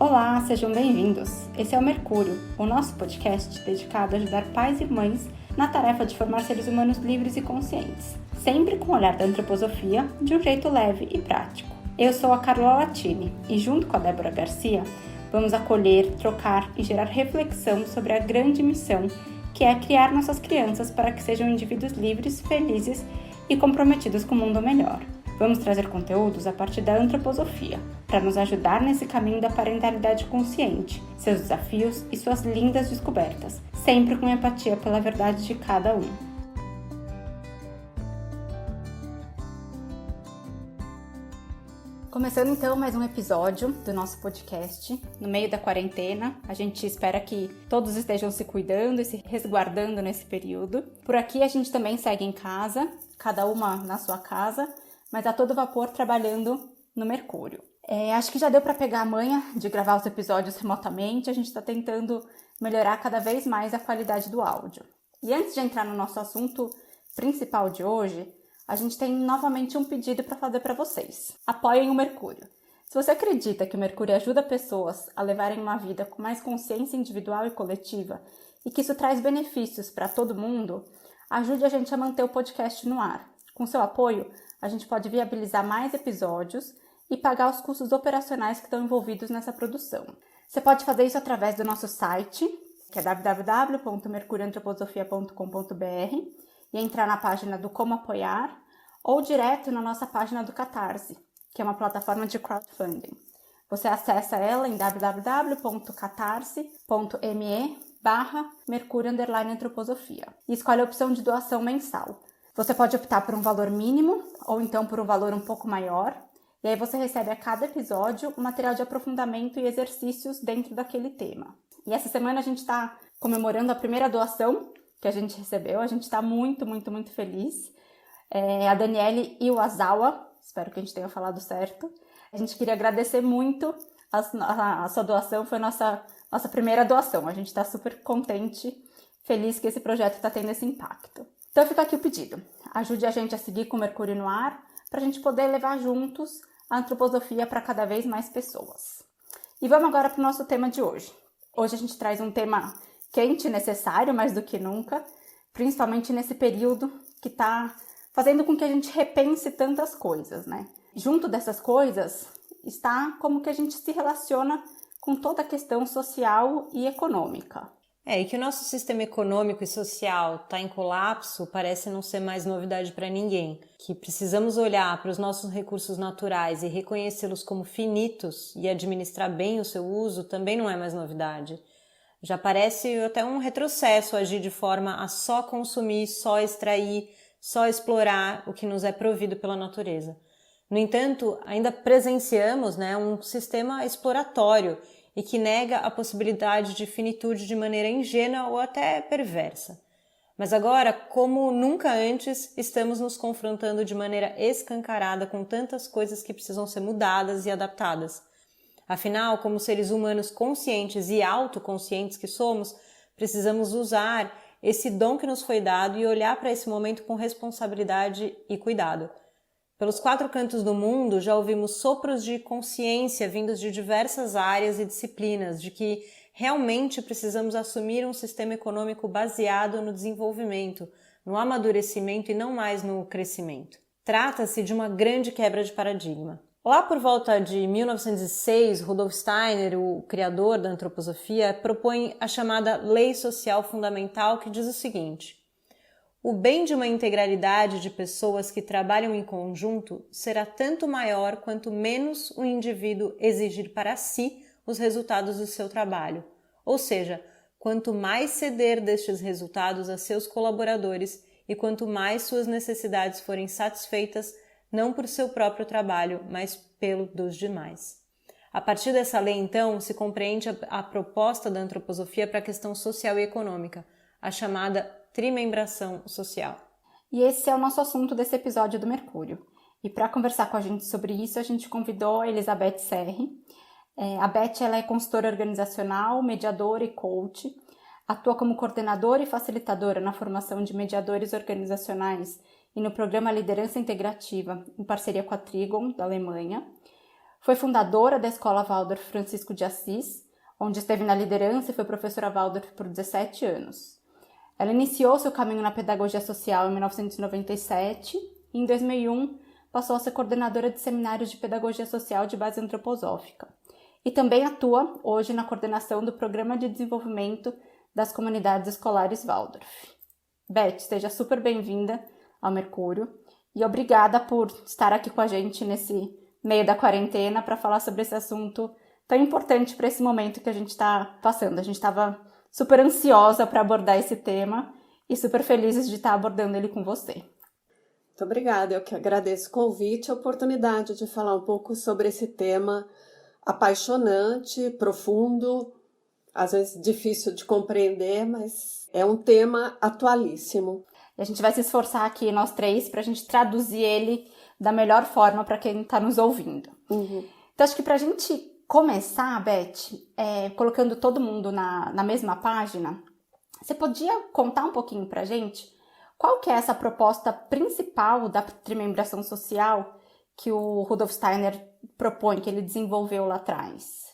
Olá, sejam bem-vindos! Esse é o Mercúrio, o nosso podcast dedicado a ajudar pais e mães na tarefa de formar seres humanos livres e conscientes, sempre com o olhar da antroposofia de um jeito leve e prático. Eu sou a Carla Latini e, junto com a Débora Garcia, vamos acolher, trocar e gerar reflexão sobre a grande missão que é criar nossas crianças para que sejam indivíduos livres, felizes e comprometidos com um mundo melhor. Vamos trazer conteúdos a partir da antroposofia, para nos ajudar nesse caminho da parentalidade consciente, seus desafios e suas lindas descobertas, sempre com empatia pela verdade de cada um. Começando então mais um episódio do nosso podcast. No meio da quarentena, a gente espera que todos estejam se cuidando e se resguardando nesse período. Por aqui a gente também segue em casa, cada uma na sua casa, mas a todo vapor trabalhando no Mercúrio. Acho que já deu para pegar a manha de gravar os episódios remotamente, a gente está tentando melhorar cada vez mais a qualidade do áudio. E antes de entrar no nosso assunto principal de hoje, a gente tem novamente um pedido para fazer para vocês. Apoiem o Mercúrio. Se você acredita que o Mercúrio ajuda pessoas a levarem uma vida com mais consciência individual e coletiva e que isso traz benefícios para todo mundo, ajude a gente a manter o podcast no ar. Com seu apoio, a gente pode viabilizar mais episódios e pagar os custos operacionais que estão envolvidos nessa produção. Você pode fazer isso através do nosso site, que é www.mercurioantroposofia.com.br, e entrar na página do Como Apoiar, ou direto na nossa página do Catarse, que é uma plataforma de crowdfunding. Você acessa ela em www.catarse.me/mercurio_antroposofia e escolhe a opção de doação mensal. Você pode optar por um valor mínimo ou então por um valor um pouco maior, e aí você recebe a cada episódio um material de aprofundamento e exercícios dentro daquele tema. E essa semana a gente está comemorando a primeira doação que a gente recebeu, a gente está muito feliz. A Daniele Iwasawa, espero que a gente tenha falado certo. A gente queria agradecer muito a sua doação, foi nossa primeira doação. A gente está super contente, feliz que esse projeto está tendo esse impacto. Então fica aqui o pedido, ajude a gente a seguir com o Mercúrio no ar, para a gente poder levar juntos a antroposofia para cada vez mais pessoas. E vamos agora para o nosso tema de hoje. Hoje a gente traz um tema quente e necessário, mais do que nunca, principalmente nesse período que está fazendo com que a gente repense tantas coisas, né? Junto dessas coisas está como que a gente se relaciona com toda a questão social e econômica. E que o nosso sistema econômico e social está em colapso parece não ser mais novidade para ninguém. Que precisamos olhar para os nossos recursos naturais e reconhecê-los como finitos e administrar bem o seu uso também não é mais novidade. Já parece até um retrocesso agir de forma a só consumir, só extrair, só explorar o que nos é provido pela natureza. No entanto, ainda presenciamos um sistema exploratório e que nega a possibilidade de finitude de maneira ingênua ou até perversa. Mas agora, como nunca antes, estamos nos confrontando de maneira escancarada com tantas coisas que precisam ser mudadas e adaptadas. Afinal, como seres humanos conscientes e autoconscientes que somos, precisamos usar esse dom que nos foi dado e olhar para esse momento com responsabilidade e cuidado. Pelos 4 cantos do mundo, já ouvimos sopros de consciência vindos de diversas áreas e disciplinas, de que realmente precisamos assumir um sistema econômico baseado no desenvolvimento, no amadurecimento e não mais no crescimento. Trata-se de uma grande quebra de paradigma. Lá por volta de 1906, Rudolf Steiner, o criador da antroposofia, propõe a chamada Lei Social Fundamental, que diz o seguinte: o bem de uma integralidade de pessoas que trabalham em conjunto será tanto maior quanto menos o indivíduo exigir para si os resultados do seu trabalho, ou seja, quanto mais ceder destes resultados a seus colaboradores e quanto mais suas necessidades forem satisfeitas, não por seu próprio trabalho, mas pelo dos demais. A partir dessa lei, então, se compreende a proposta da antroposofia para a questão social e econômica, a chamada trimembração social. E esse é o nosso assunto desse episódio do Mercúrio. E para conversar com a gente sobre isso, a gente convidou a Elizabeth Serri. A Beth ela é consultora organizacional, mediadora e coach. Atua como coordenadora e facilitadora na formação de mediadores organizacionais e no programa Liderança Integrativa, em parceria com a Trigon, da Alemanha. Foi fundadora da Escola Waldorf Francisco de Assis, onde esteve na liderança e foi professora Waldorf por 17 anos. Ela iniciou seu caminho na pedagogia social em 1997 e, em 2001, passou a ser coordenadora de seminários de pedagogia social de base antroposófica. E também atua hoje na coordenação do Programa de Desenvolvimento das Comunidades Escolares Waldorf. Beth, seja super bem-vinda ao Mercúrio e obrigada por estar aqui com a gente nesse meio da quarentena para falar sobre esse assunto tão importante para esse momento que a gente está passando. A gente estava super ansiosa para abordar esse tema e super felizes de estar abordando ele com você. Muito obrigada, eu que agradeço o convite e a oportunidade de falar um pouco sobre esse tema apaixonante, profundo, às vezes difícil de compreender, mas é um tema atualíssimo. E a gente vai se esforçar aqui, nós três, para a gente traduzir ele da melhor forma para quem está nos ouvindo. Uhum. Então, acho que para a gente começar, Beth, colocando todo mundo na mesma página, você podia contar um pouquinho para a gente qual que é essa proposta principal da trimembração social que o Rudolf Steiner propõe, que ele desenvolveu lá atrás?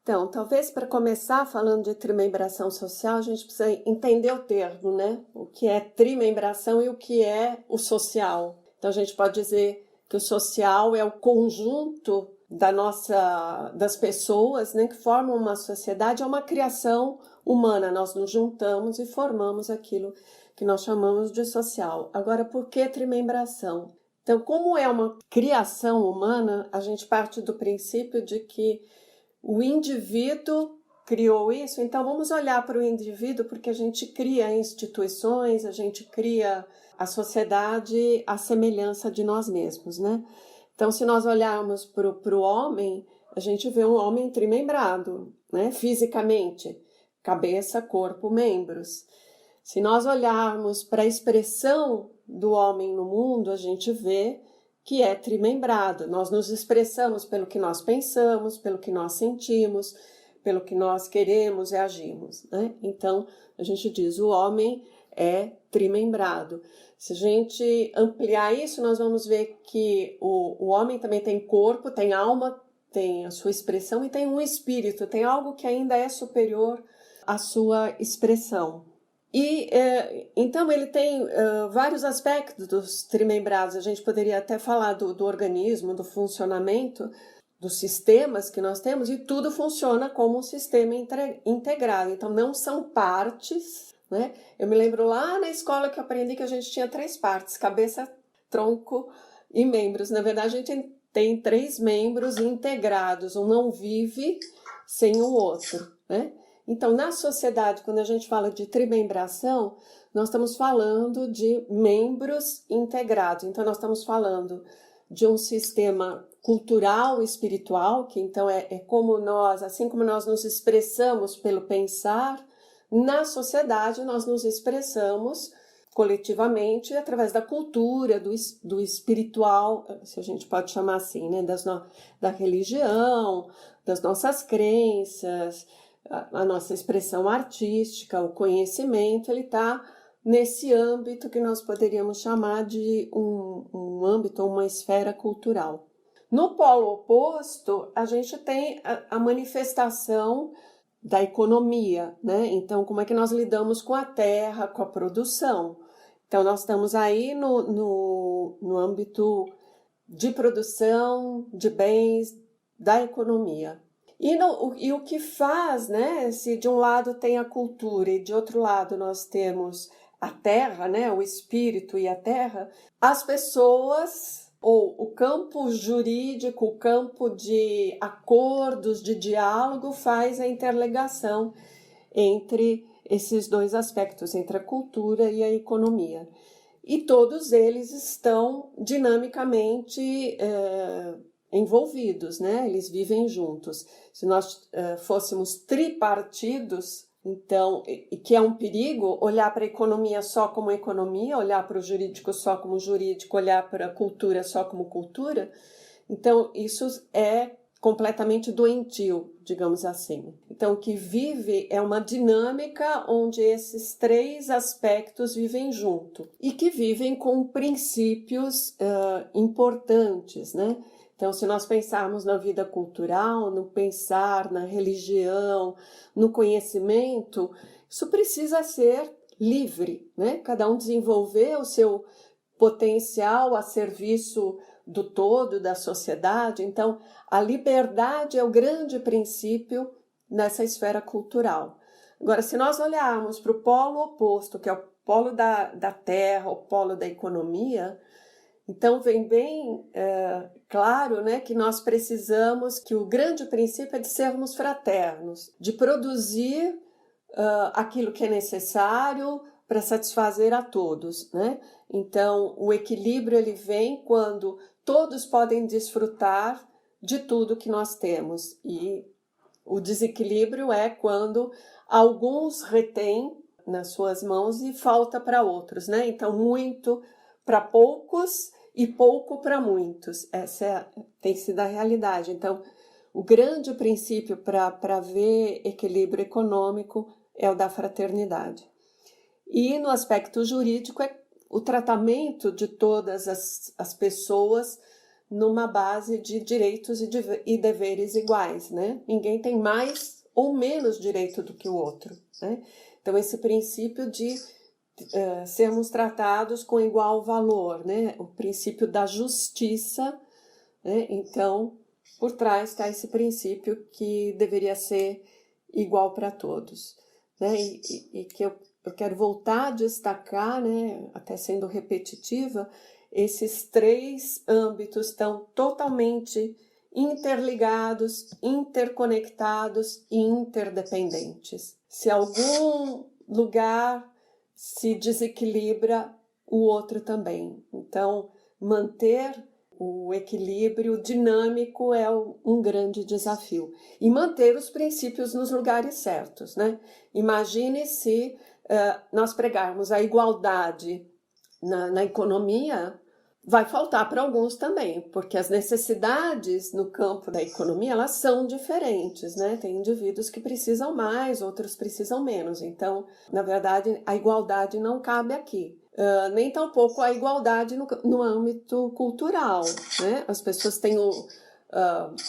Então, talvez para começar falando de trimembração social, a gente precisa entender o termo, né? O que é trimembração e o que é o social. Então, a gente pode dizer que o social é o conjunto das pessoas, né, que formam uma sociedade, é uma criação humana. Nós nos juntamos e formamos aquilo que nós chamamos de social. Agora, por que trimembração? Então, como é uma criação humana, a gente parte do princípio de que o indivíduo criou isso, então vamos olhar para o indivíduo porque a gente cria instituições, a gente cria a sociedade à semelhança de nós mesmos, né? Então, se nós olharmos para o homem, a gente vê um homem trimembrado, né? Fisicamente, cabeça, corpo, membros. Se nós olharmos para a expressão do homem no mundo, a gente vê que é trimembrado. Nós nos expressamos pelo que nós pensamos, pelo que nós sentimos, pelo que nós queremos e agimos, né? Então, a gente diz o homem é trimembrado. Se a gente ampliar isso, nós vamos ver que o homem também tem corpo, tem alma, tem a sua expressão e tem um espírito, tem algo que ainda é superior à sua expressão. E então ele tem vários aspectos dos trimembrados. A gente poderia até falar do organismo, do funcionamento, dos sistemas que nós temos, e tudo funciona como um sistema integrado. Então não são partes, né? Eu me lembro lá na escola que eu aprendi que a gente tinha 3 partes: cabeça, tronco e membros. Na verdade, a gente tem 3 membros integrados. Um não vive sem o outro, né? Então, na sociedade, quando a gente fala de trimembração, nós estamos falando de membros integrados. Então, nós estamos falando de um sistema cultural e espiritual, que então é como nós, assim como nós nos expressamos pelo pensar, na sociedade nós nos expressamos coletivamente através da cultura, do espiritual, se a gente pode chamar assim, né? Da religião, das nossas crenças, a nossa expressão artística, o conhecimento, ele está nesse âmbito que nós poderíamos chamar de um âmbito, uma esfera cultural. No polo oposto, a gente tem a manifestação da economia, né? Então, como é que nós lidamos com a terra, com a produção? Então, nós estamos aí no âmbito de produção, de bens, da economia. E o que faz, né? Se de um lado tem a cultura e de outro lado nós temos a terra, né? O espírito e a terra, as pessoas, ou o campo jurídico, o campo de acordos, de diálogo, faz a interligação entre esses 2 aspectos, entre a cultura e a economia. E todos eles estão dinamicamente envolvidos, né? Eles vivem juntos. Se nós fôssemos tripartidos, então, e que é um perigo, olhar para a economia só como economia, olhar para o jurídico só como jurídico, olhar para a cultura só como cultura, então isso é completamente doentio, digamos assim. Então, o que vive é uma dinâmica onde esses 3 aspectos vivem junto e que vivem com princípios importantes, né? Então, se nós pensarmos na vida cultural, no pensar na religião, no conhecimento, isso precisa ser livre, né? Cada um desenvolver o seu potencial a serviço do todo, da sociedade. Então, a liberdade é o grande princípio nessa esfera cultural. Agora, se nós olharmos para o polo oposto, que é o polo da terra, o polo da economia, então vem bem claro, né, que nós precisamos, que o grande princípio é de sermos fraternos, de produzir aquilo que é necessário para satisfazer a todos, né? Então, o equilíbrio ele vem quando todos podem desfrutar de tudo que nós temos, e o desequilíbrio é quando alguns retêm nas suas mãos e falta para outros, né? Então, muito para poucos e pouco para muitos. Essa tem sido a realidade. Então, o grande princípio para ver equilíbrio econômico é o da fraternidade. E no aspecto jurídico é o tratamento de todas as pessoas numa base de direitos e deveres iguais, né? Ninguém tem mais ou menos direito do que o outro, né? Então, esse princípio de sermos tratados com igual valor, né? O princípio da justiça, né? Então, por trás está esse princípio que deveria ser igual para todos, né? E que eu quero voltar a destacar, né? Até sendo repetitiva, esses três âmbitos estão totalmente interligados, interconectados e interdependentes. Se algum lugar se desequilibra, o outro também. Então, manter o equilíbrio dinâmico é um grande desafio. E manter os princípios nos lugares certos, né? Imagine se nós pregarmos a igualdade na economia, vai faltar para alguns também, porque as necessidades no campo da economia, elas são diferentes, né? Tem indivíduos que precisam mais, outros precisam menos. Então, na verdade, a igualdade não cabe aqui. Nem tampouco a igualdade no âmbito cultural, né? As pessoas têm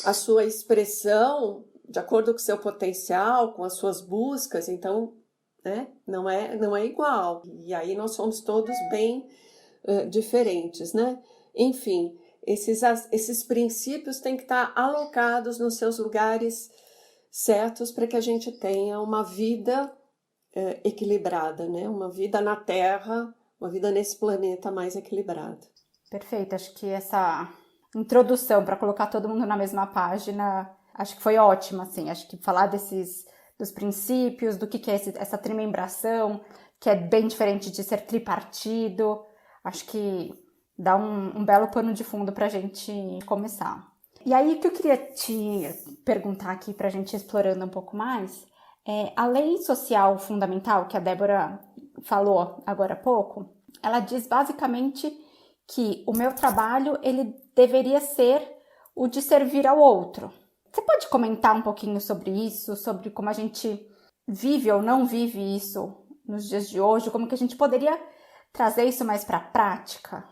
a sua expressão de acordo com o seu potencial, com as suas buscas, então, né? Não é igual. E aí nós somos todos bem diferentes, né? Enfim, esses princípios têm que estar alocados nos seus lugares certos para que a gente tenha uma vida equilibrada, né? Uma vida na Terra, uma vida nesse planeta mais equilibrada. Perfeito, acho que essa introdução para colocar todo mundo na mesma página, acho que foi ótima, assim. Acho que falar dos princípios, do que é essa trimembração, que é bem diferente de ser tripartido. Acho que dá um belo pano de fundo para a gente começar. E aí, o que eu queria te perguntar aqui para a gente ir explorando um pouco mais é a lei social fundamental, que a Débora falou agora há pouco, ela diz basicamente que o meu trabalho ele deveria ser o de servir ao outro. Você pode comentar um pouquinho sobre isso, sobre como a gente vive ou não vive isso nos dias de hoje, como que a gente poderia trazer isso mais para a prática?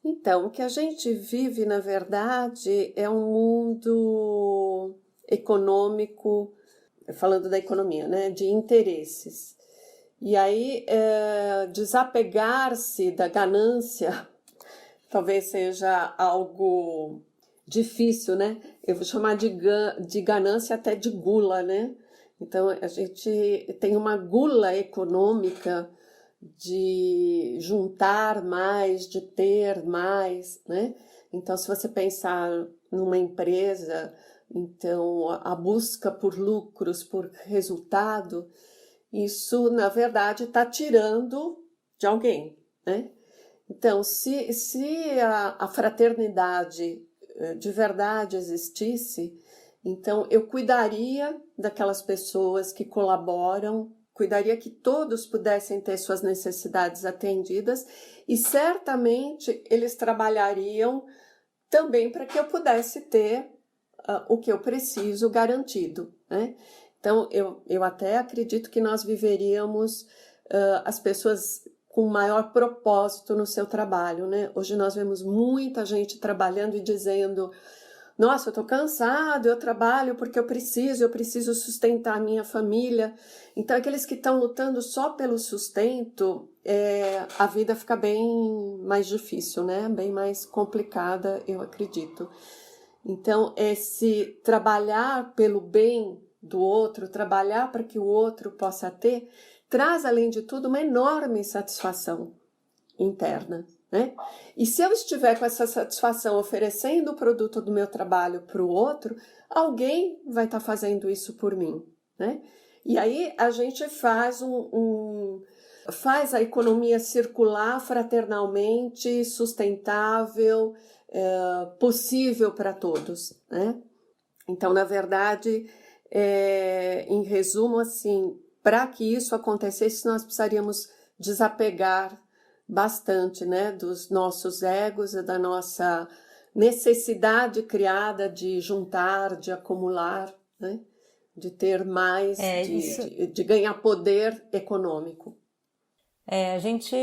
Então, o que a gente vive, na verdade, é um mundo econômico, falando da economia, né, de interesses. E aí, desapegar-se da ganância talvez seja algo difícil, né? Eu vou chamar de ganância até de gula, né? Então, a gente tem uma gula econômica de juntar mais, de ter mais, né? Então, se você pensar numa empresa, então a busca por lucros, por resultado, isso, na verdade, está tirando de alguém, né? Então, se a fraternidade de verdade existisse, então eu cuidaria daquelas pessoas que colaboram, cuidaria que todos pudessem ter suas necessidades atendidas e certamente eles trabalhariam também para que eu pudesse ter o que eu preciso garantido, né? Então, eu até acredito que nós viveríamos as pessoas com maior propósito no seu trabalho, né? Hoje nós vemos muita gente trabalhando e dizendo: nossa, eu estou cansado, eu trabalho porque eu preciso sustentar a minha família. Então, aqueles que estão lutando só pelo sustento, a vida fica bem mais difícil, né? Bem mais complicada, eu acredito. Então, esse trabalhar pelo bem do outro, trabalhar para que o outro possa ter, traz, além de tudo, uma enorme satisfação interna, né? E se eu estiver com essa satisfação oferecendo o produto do meu trabalho para o outro, alguém vai estar fazendo isso por mim, né? E aí a gente faz faz a economia circular fraternalmente, sustentável, possível para todos, né? Então, na verdade, em resumo, assim, para que isso acontecesse, nós precisaríamos desapegar bastante, né, dos nossos egos e da nossa necessidade criada de juntar, de acumular, né, de ter mais, de ganhar poder econômico. A gente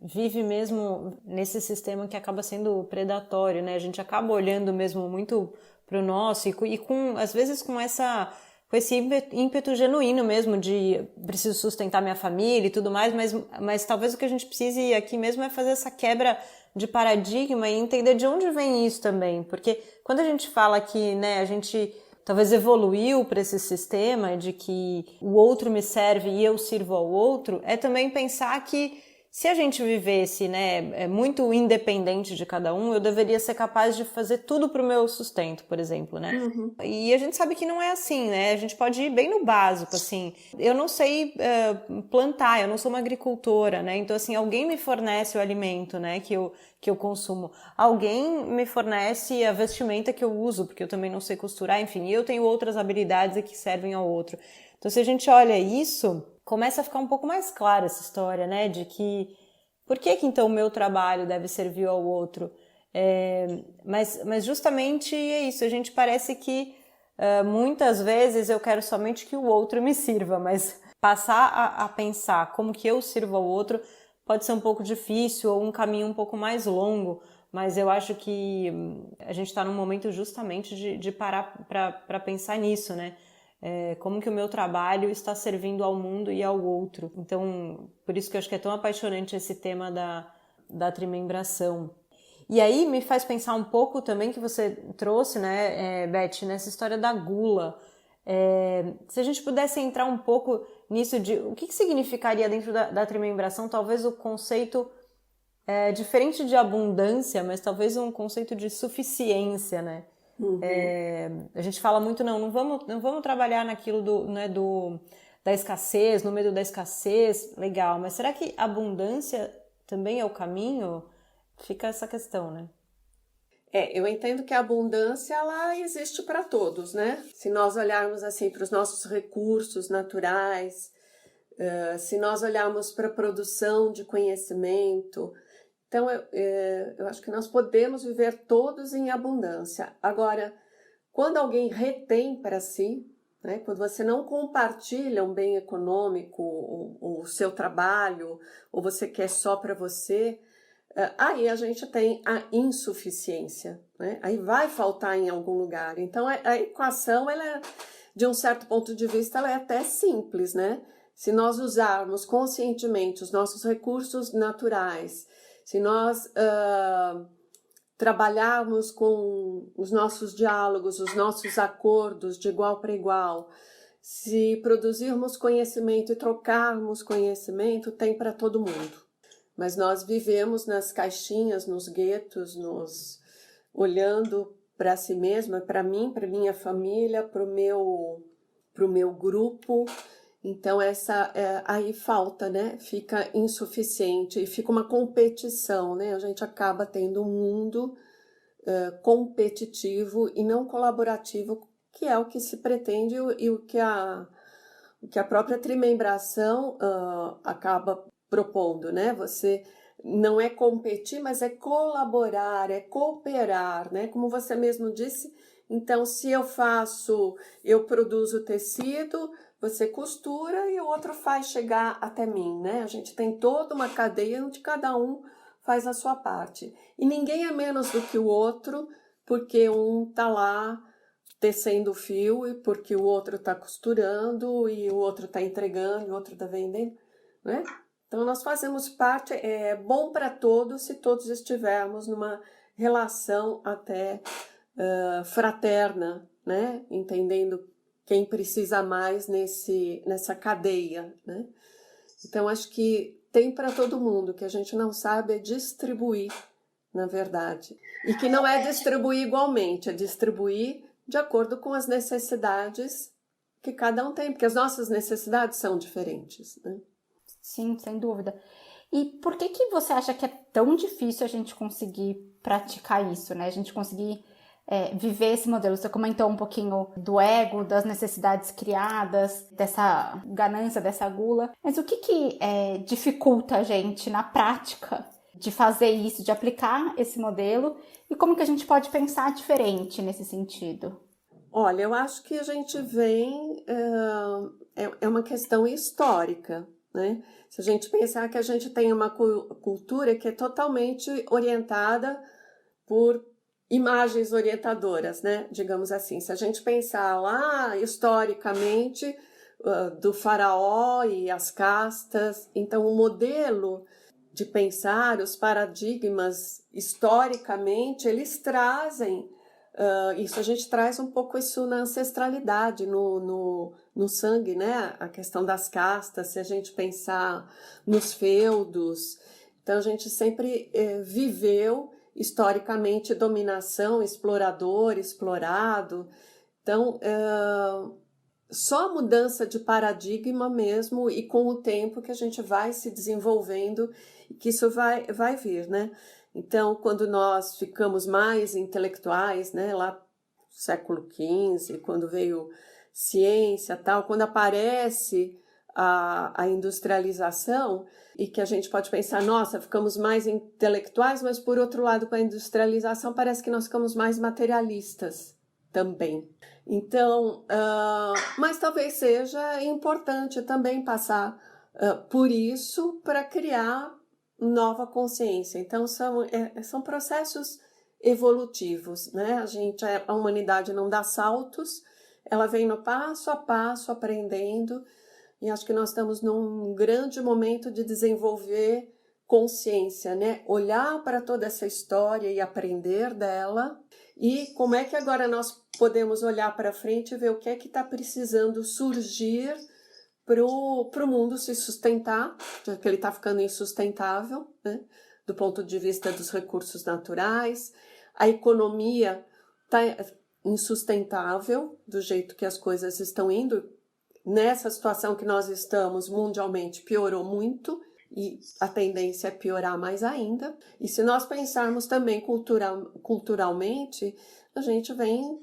vive mesmo nesse sistema que acaba sendo predatório, né? A gente acaba olhando mesmo muito para o nosso e com, às vezes com esse ímpeto genuíno mesmo de preciso sustentar minha família e tudo mais, mas talvez o que a gente precise aqui mesmo é fazer essa quebra de paradigma e entender de onde vem isso também, porque quando a gente fala que, né, a gente talvez evoluiu para esse sistema de que o outro me serve e eu sirvo ao outro, é também pensar que se a gente vivesse, né, muito independente de cada um, eu deveria ser capaz de fazer tudo pro meu sustento, por exemplo, né? Uhum. E a gente sabe que não é assim, né? A gente pode ir bem no básico, assim. Eu não sei plantar, eu não sou uma agricultora, né? Então, assim, alguém me fornece o alimento, né, que eu consumo. Alguém me fornece a vestimenta que eu uso, porque eu também não sei costurar, enfim. E eu tenho outras habilidades que servem ao outro. Então, se a gente olha isso, começa a ficar um pouco mais clara essa história, né, de que por que então o meu trabalho deve servir ao outro? Mas justamente é isso, a gente parece que muitas vezes eu quero somente que o outro me sirva, mas passar a pensar como que eu sirvo ao outro pode ser um pouco difícil ou um caminho um pouco mais longo, mas eu acho que a gente está num momento justamente de parar para pensar nisso, né? Como que o meu trabalho está servindo ao mundo e ao outro. Então, por isso que eu acho que é tão apaixonante esse tema da trimembração. E aí me faz pensar um pouco também que você trouxe, né, Beth, nessa história da gula. Se a gente pudesse entrar um pouco nisso de o que significaria dentro da trimembração, talvez o conceito diferente de abundância, mas talvez um conceito de suficiência, né? Uhum. A gente fala muito, não vamos trabalhar naquilo da escassez, no medo da escassez, legal, mas será que abundância também é o caminho? Fica essa questão, né? Eu entendo que a abundância, ela existe para todos, né? Se nós olharmos assim para os nossos recursos naturais, se nós olharmos para a produção de conhecimento, então eu acho que nós podemos viver todos em abundância. Agora, quando alguém retém para si, né, quando você não compartilha um bem econômico, o seu trabalho, ou você quer só para você, aí a gente tem a insuficiência, né? Aí vai faltar em algum lugar. Então a equação, ela, de um certo ponto de vista, ela é até simples, né? Se nós usarmos conscientemente os nossos recursos naturais, se nós trabalharmos com os nossos diálogos, os nossos acordos de igual para igual, se produzirmos conhecimento e trocarmos conhecimento, tem para todo mundo. Mas nós vivemos nas caixinhas, nos guetos, olhando para si mesma, para mim, para minha família, para o meu grupo. Então, aí falta, né? Fica insuficiente e fica uma competição, né? A gente acaba tendo um mundo competitivo e não colaborativo, que é o que se pretende e o que a própria trimembração acaba propondo, né? Você não é competir, mas é colaborar, é cooperar, né? Como você mesmo disse, então se eu produzo tecido, você costura e o outro faz chegar até mim, né? A gente tem toda uma cadeia onde cada um faz a sua parte. E ninguém é menos do que o outro porque um está lá tecendo o fio e porque o outro está costurando e o outro está entregando, o outro está vendendo, né? Então nós fazemos parte, é bom para todos se todos estivermos numa relação até fraterna, né? Entendendo quem precisa mais nessa cadeia, né? Então acho que tem para todo mundo, que a gente não sabe é distribuir, na verdade. E que não é distribuir igualmente, é distribuir de acordo com as necessidades que cada um tem, porque as nossas necessidades são diferentes, né? Sim, sem dúvida. E por que você acha que é tão difícil a gente conseguir praticar isso, né? A gente conseguir viver esse modelo. Você comentou um pouquinho do ego, das necessidades criadas, dessa ganância, dessa gula. Mas o que dificulta a gente na prática de fazer isso, de aplicar esse modelo? E como que a gente pode pensar diferente nesse sentido? Olha, eu acho que a gente vem... é uma questão histórica, né? Se a gente pensar que a gente tem uma cultura que é totalmente orientada por imagens orientadoras, né? Digamos assim, se a gente pensar lá historicamente do faraó e as castas, então o modelo de pensar, os paradigmas historicamente, eles trazem isso, a gente traz um pouco isso na ancestralidade, no sangue, né? A questão das castas, se a gente pensar nos feudos. Então, a gente sempre viveu historicamente dominação, explorador, explorado. Então, só mudança de paradigma mesmo e com o tempo que a gente vai se desenvolvendo e que isso vai vir, né? Então, quando nós ficamos mais intelectuais, né, lá no século XV, quando veio ciência tal, quando aparece a industrialização e que a gente pode pensar, nossa, ficamos mais intelectuais, mas por outro lado, com a industrialização, parece que nós ficamos mais materialistas também. Então, mas talvez seja importante também passar por isso para criar nova consciência. Então, são processos evolutivos, né? A humanidade não dá saltos, ela vem no passo a passo, aprendendo, e acho que nós estamos num grande momento de desenvolver consciência, né? Olhar para toda essa história e aprender dela, e como é que agora nós podemos olhar para frente e ver o que é que está precisando surgir para o mundo se sustentar, já que ele está ficando insustentável, né? Do ponto de vista dos recursos naturais. A economia está insustentável do jeito que as coisas estão indo. Nessa situação que nós estamos mundialmente piorou muito e a tendência é piorar mais ainda. E se nós pensarmos também culturalmente, a gente vem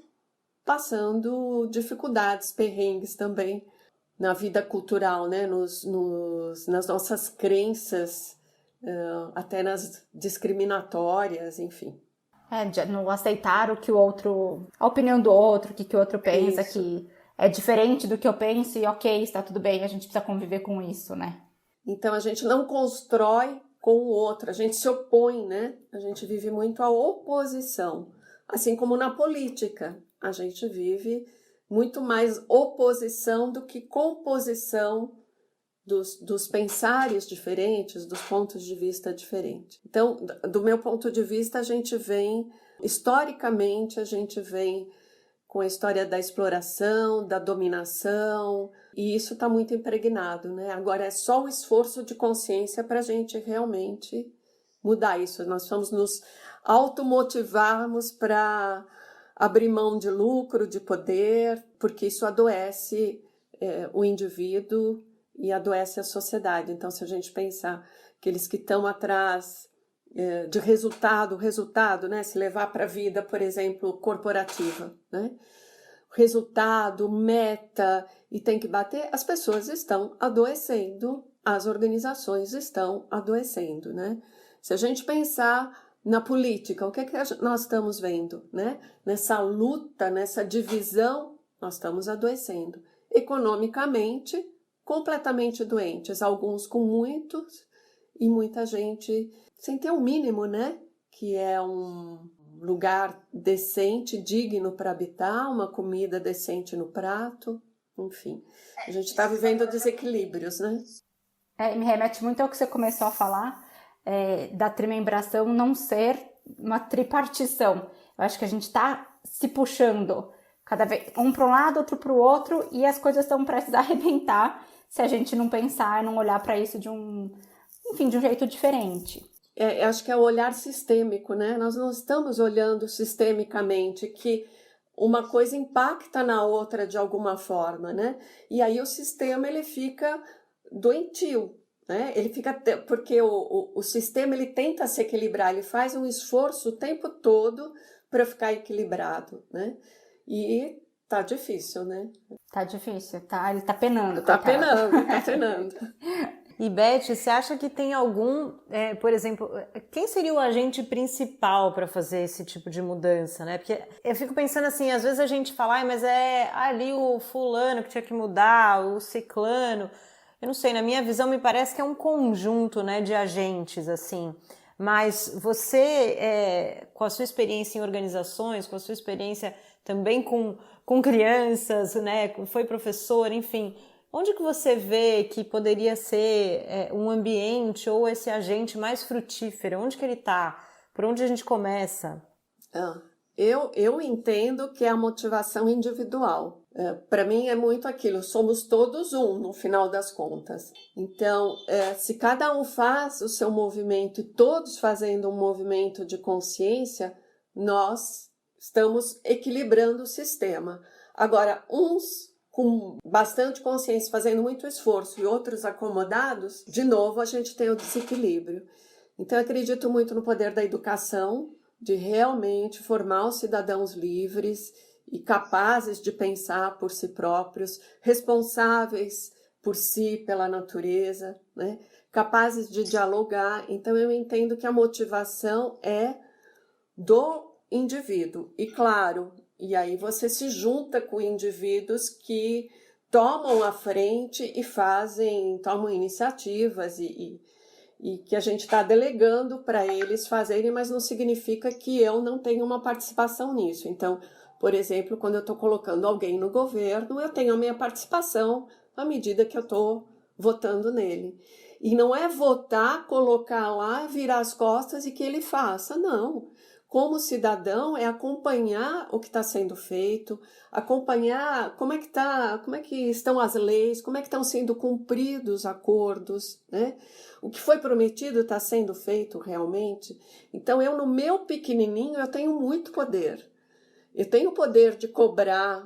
passando dificuldades, perrengues também na vida cultural, né? Nas nossas crenças, até nas discriminatórias, enfim. De não aceitar o que o outro, a opinião do outro, o que o outro pensa, isso. Que é diferente do que eu penso e ok, está tudo bem, a gente precisa conviver com isso, né? Então a gente não constrói com o outro, a gente se opõe, né? A gente vive muito a oposição, assim como na política, a gente vive muito mais oposição do que composição dos pensares diferentes, dos pontos de vista diferentes. Então, do meu ponto de vista, a gente vem, historicamente, a gente vem com a história da exploração, da dominação, e isso está muito impregnado, né? Agora é só o esforço de consciência para a gente realmente mudar isso. Nós vamos nos automotivarmos para abrir mão de lucro, de poder, porque isso adoece o indivíduo e adoece a sociedade. Então, se a gente pensar aqueles que estão atrás de resultado, né? Se levar para a vida, por exemplo, corporativa, né? Resultado, meta, e tem que bater, as pessoas estão adoecendo, as organizações estão adoecendo, né? Se a gente pensar na política, o que é que nós estamos vendo, né? Nessa luta, nessa divisão, nós estamos adoecendo. Economicamente, completamente doentes, alguns com muitos e muita gente sem ter o mínimo, né? Que é lugar decente, digno para habitar, uma comida decente no prato, enfim. A gente está vivendo desequilíbrios, né? Me remete muito ao que você começou a falar, da trimembração não ser uma tripartição. Eu acho que a gente está se puxando cada vez um para um lado, outro para o outro, e as coisas estão prestes a arrebentar se a gente não pensar, não olhar para isso de um jeito diferente. Acho que é o olhar sistêmico, né? Nós não estamos olhando sistemicamente, que uma coisa impacta na outra de alguma forma, né? E aí o sistema ele fica doentio, né? Ele fica, porque o sistema ele tenta se equilibrar, ele faz um esforço o tempo todo para ficar equilibrado, né? E tá difícil, né? Tá difícil, tá? Ele tá penando. Tá penando. E Beth, você acha que tem algum, por exemplo, quem seria o agente principal para fazer esse tipo de mudança, né? Porque eu fico pensando assim, às vezes a gente fala, mas é ali o fulano que tinha que mudar, o ciclano. Eu não sei, na minha visão me parece que é um conjunto, né, de agentes, assim. Mas você, com a sua experiência em organizações, com a sua experiência também com crianças, né, foi professor, enfim... Onde que você vê que poderia ser um ambiente ou esse agente mais frutífero? Onde que ele está? Por onde a gente começa? Eu entendo que é a motivação individual. Para mim é muito aquilo, somos todos um no final das contas. Então, se cada um faz o seu movimento e todos fazendo um movimento de consciência, nós estamos equilibrando o sistema. Agora, uns com bastante consciência, fazendo muito esforço, e outros acomodados, de novo a gente tem o desequilíbrio. Então eu acredito muito no poder da educação, de realmente formar os cidadãos livres e capazes de pensar por si próprios, responsáveis por si, pela natureza, né? Capazes de dialogar. Então eu entendo que a motivação é do indivíduo. E claro, e aí você se junta com indivíduos que tomam a frente e tomam iniciativas e que a gente está delegando para eles fazerem, mas não significa que eu não tenho uma participação nisso. Então, por exemplo, quando eu estou colocando alguém no governo, eu tenho a minha participação à medida que eu estou votando nele. E não é votar, colocar lá, virar as costas e que ele faça, não. Como cidadão, é acompanhar o que está sendo feito, acompanhar como é que estão as leis, como é que estão sendo cumpridos os acordos, né? O que foi prometido está sendo feito realmente. Então, no meu pequenininho, eu tenho muito poder. Eu tenho o poder de cobrar,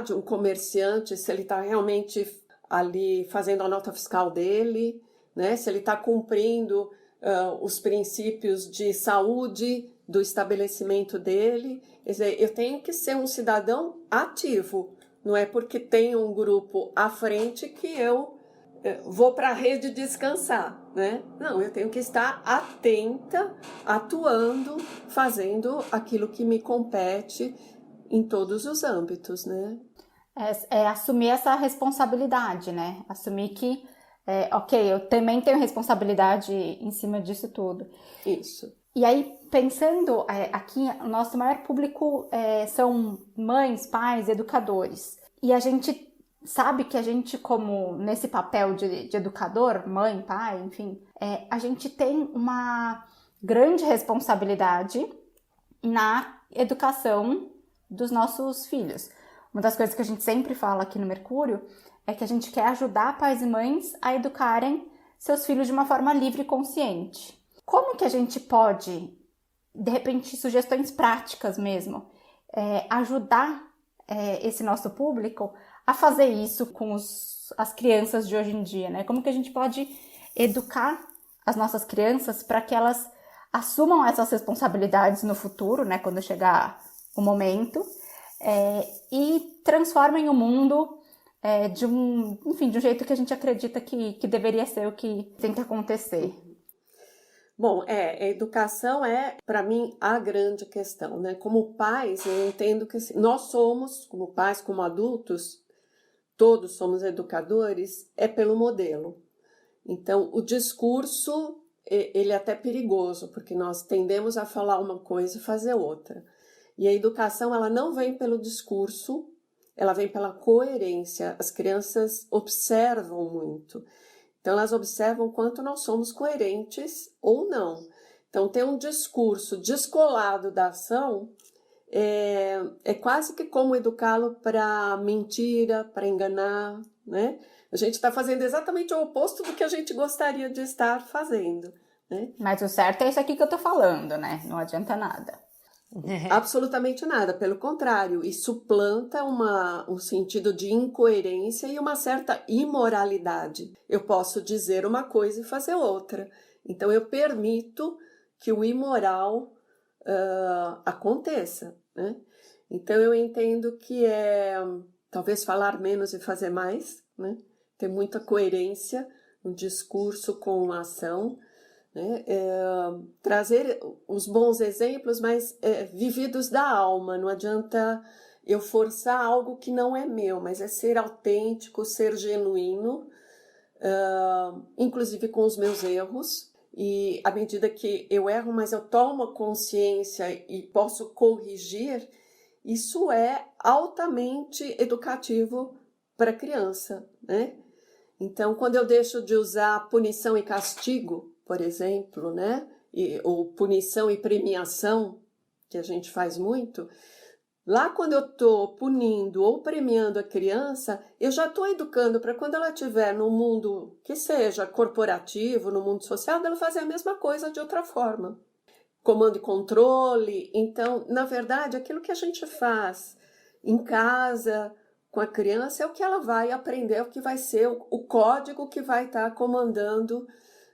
de um comerciante, se ele está realmente ali fazendo a nota fiscal dele, né? Se ele está cumprindo os princípios de saúde do estabelecimento dele. Quer dizer, eu tenho que ser um cidadão ativo. Não é porque tem um grupo à frente que eu vou para a rede descansar, né? Não, eu tenho que estar atenta, atuando, fazendo aquilo que me compete em todos os âmbitos, né? Assumir essa responsabilidade, né? Assumir que eu também tenho responsabilidade em cima disso tudo. Isso. E aí, pensando aqui, o nosso maior público são mães, pais, educadores. E a gente sabe que a gente, como nesse papel de educador, mãe, pai, enfim, a gente tem uma grande responsabilidade na educação dos nossos filhos. Uma das coisas que a gente sempre fala aqui no Mercúrio é que a gente quer ajudar pais e mães a educarem seus filhos de uma forma livre e consciente. Como que a gente pode, de repente, sugestões práticas mesmo, ajudar esse nosso público a fazer isso com as crianças de hoje em dia, né? Como que a gente pode educar as nossas crianças para que elas assumam essas responsabilidades no futuro, né? Quando chegar o momento, e transformem o mundo de um jeito que a gente acredita que deveria ser o que tem que acontecer. Bom, a educação é, para mim, a grande questão, né? Como pais, eu entendo que nós somos, como pais, como adultos, todos somos educadores, pelo modelo. Então, o discurso ele é até perigoso, porque nós tendemos a falar uma coisa e fazer outra. E a educação, ela não vem pelo discurso, ela vem pela coerência. As crianças observam muito. Então, elas observam quanto nós somos coerentes ou não. Então, ter um discurso descolado da ação é quase que como educá-lo para mentira, para enganar, né? A gente está fazendo exatamente o oposto do que a gente gostaria de estar fazendo, né? Mas o certo é isso aqui que eu tô falando, né? Não adianta nada. Absolutamente nada, pelo contrário, isso planta um sentido de incoerência e uma certa imoralidade. Eu posso dizer uma coisa e fazer outra. Então, eu permito que o imoral aconteça, né? Então, eu entendo que talvez falar menos e fazer mais, né? Ter muita coerência no discurso com a ação, né? Trazer os bons exemplos, mas vividos da alma. Não adianta eu forçar algo que não é meu, mas é ser autêntico, ser genuíno, inclusive com os meus erros. E à medida que eu erro, mas eu tomo consciência e posso corrigir, isso é altamente educativo para a criança, né? Então, quando eu deixo de usar punição e castigo, por exemplo, né? Ou punição e premiação, que a gente faz muito, lá quando eu estou punindo ou premiando a criança, eu já estou educando para quando ela estiver no mundo que seja corporativo, no mundo social, ela fazer a mesma coisa de outra forma. Comando e controle. Então, na verdade, aquilo que a gente faz em casa com a criança é o que ela vai aprender, é o que vai ser o código que vai estar comandando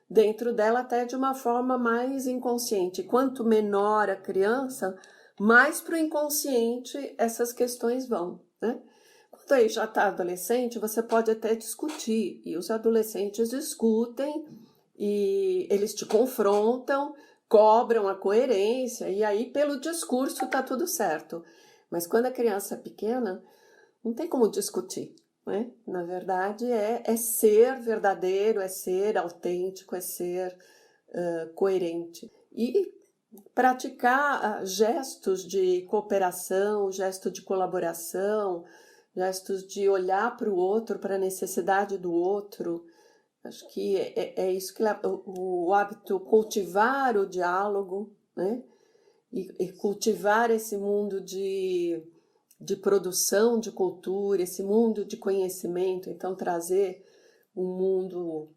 dentro dela até de uma forma mais inconsciente. Quanto menor a criança, mais para o inconsciente essas questões vão, né? Quando aí já está adolescente, você pode até discutir, e os adolescentes discutem, e eles te confrontam, cobram a coerência, e aí pelo discurso está tudo certo. Mas quando a criança é pequena, não tem como discutir, né? Na verdade, é ser verdadeiro, é ser autêntico, é ser coerente. E praticar gestos de cooperação, gesto de colaboração, gestos de olhar para o outro, para a necessidade do outro. Acho que é isso que o hábito, cultivar o diálogo, né? E cultivar esse mundo de produção de cultura, esse mundo de conhecimento. Então, trazer um mundo